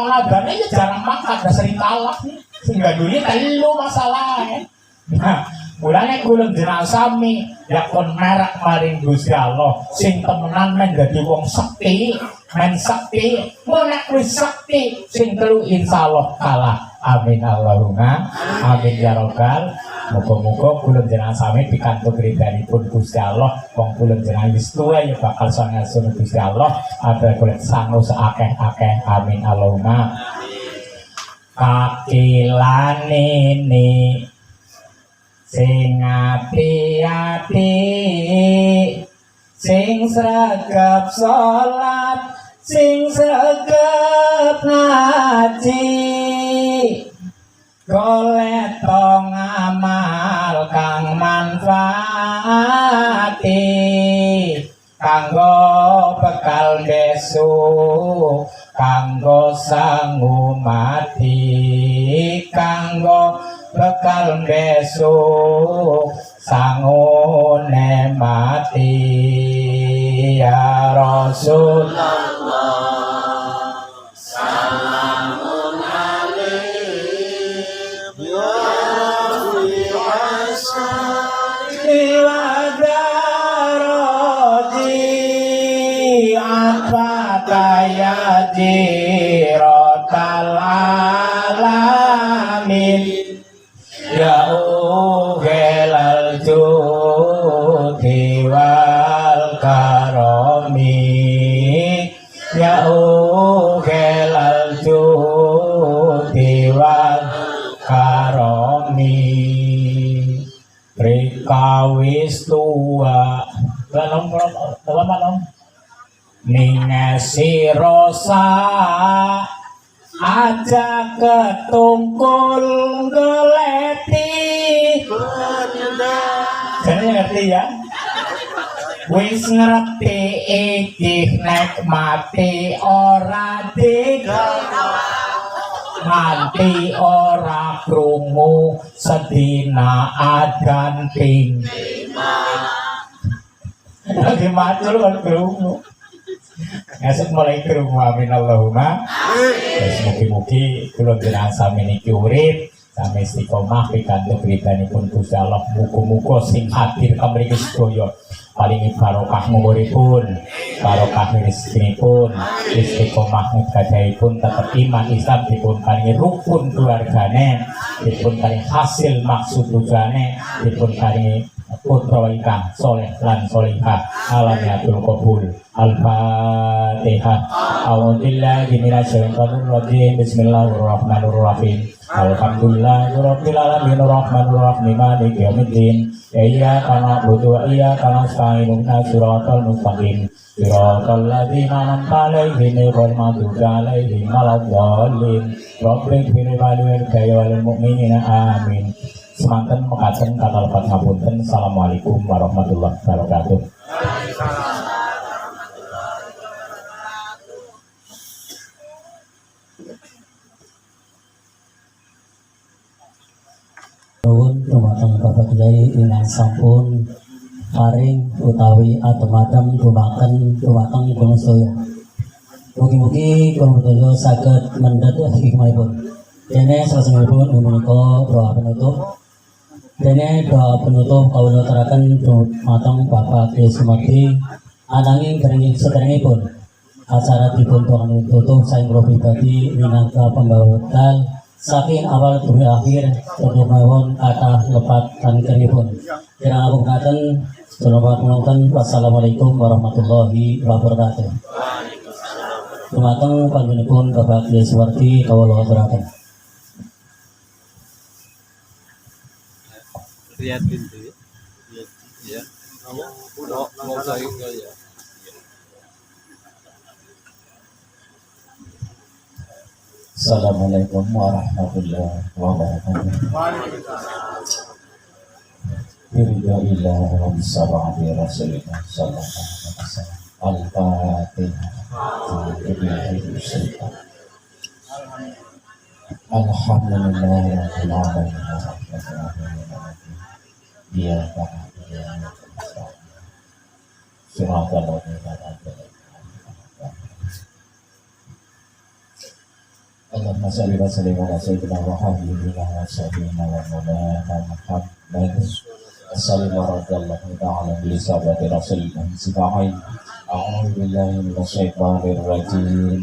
lagane ya jarang makan ya sering kalah sing ganduli telu masalahnya. Nah mulane kula jenengan sami ya kon merek maring Gusti Allah sing temenan men dadi wong sekti, men sekti, nek wis sekti sing telu insyaallah kalah. Amin Allahumma amin ya rabbal. Muga-muga kula jenengan sami pikantuk ridhanipun Gusti Allah. Wong kula jenengan wis tuwa ya bakal sangasun Gusti Allah. Ada kulit sangu seakeh-akeh. Amin Allahumma. Kakilane ini sing ati-ati, sing sregep salat, sing sregep ngaji, golek tong amal kang manfaati, kanggo bekal besok, kanggo sangu mati, kanggo bekal besok sangune mati ya Rasulullah salamun alaik ya Rabbi asali wa darodi apa kaya jirotal alamin ya ugelal judi wal karomi ya ugelal judi wal karomi rikawis tua belum ningesi rosa aja ketungkul geleti. Jadi ngerti ya? wis ngerti iki nek mati ora digawa nganti ora krungu sedina adan ping lagi matur kan krungu ngasih mulai krungu amin Allahumma terus mugi-mugi kula jenengan sami niki urip sami istiqomah pikantuk ridanipun Gusti Allah muga-muga sing hadir kamriki sedaya paling barokah umuripun, barokah rezekinipun, istiqomah nggadahipun tetep iman Islam dipun paringi rukun keluargane, dipun paringi hasil maksud tujuane, dipun paringi putra ingkang soleh lan solihah alamiatul qabul. Al-Fatihah. A'udzubillahi minasyaitonir rajim. Bismillahirrahmanirrahim. Alhamdulillahirabbil alamin arrahmanir rahim maliki yaumiddin. Iyyaka na'budu wa iyyaka nasta'in ihdinas siratal mustaqim. Siratal ladzina an'amta 'alaihim ghairil maghdubi 'alaihim waladdallin. Rabbighfir li walidayya walil mu'minina amin. Semanten mekaten kata lepat ngapunten. Assalamualaikum warahmatullahi wabarakatuh. Nuwun dumateng Bapak Kyai ingkang sampun paring utawi adem-adem dumateng kula sedaya. Mugi-mugi kula sedaya saged mendhet hikmahipun. Dene salajengipun menika doa penutup. Dene doa penutup kawula aturaken dumateng Bapak Kyai Sumardi ananging saderengipun acara dipun tutup saking kula pribadi minangka pembawa wekdal saking awal demi akhir untuk mawon kata lepat kankeripun. Kirang ngapunten selamat menonton. Wassalamualaikum warahmatullahi wabarakatuh. Dumateng panjenenganipun Bapak Kyai Sumardi kawula aturaken. Lihat pintu ya. Mau saya enggak ya? Assalamualaikum warahmatullahi wabarakatuh. Biridillah wa bisabati rasulillah sallallahu alaihi wasallam. Al-Fatihah. Alhamdulillah rabbil alamin. Iyyaka na'budu wa iyyaka nasta'in. Shiratal ladzina an'amta 'alaihim. Allahumma shalli wa sallim ala sayyidina wa habibina wa sayyidina wa maulana Muhammad. Assalamualaikum warahmatullahi ta'ala bi sahabati rasulillah. A'udzu billahi minasyaitonir rajim.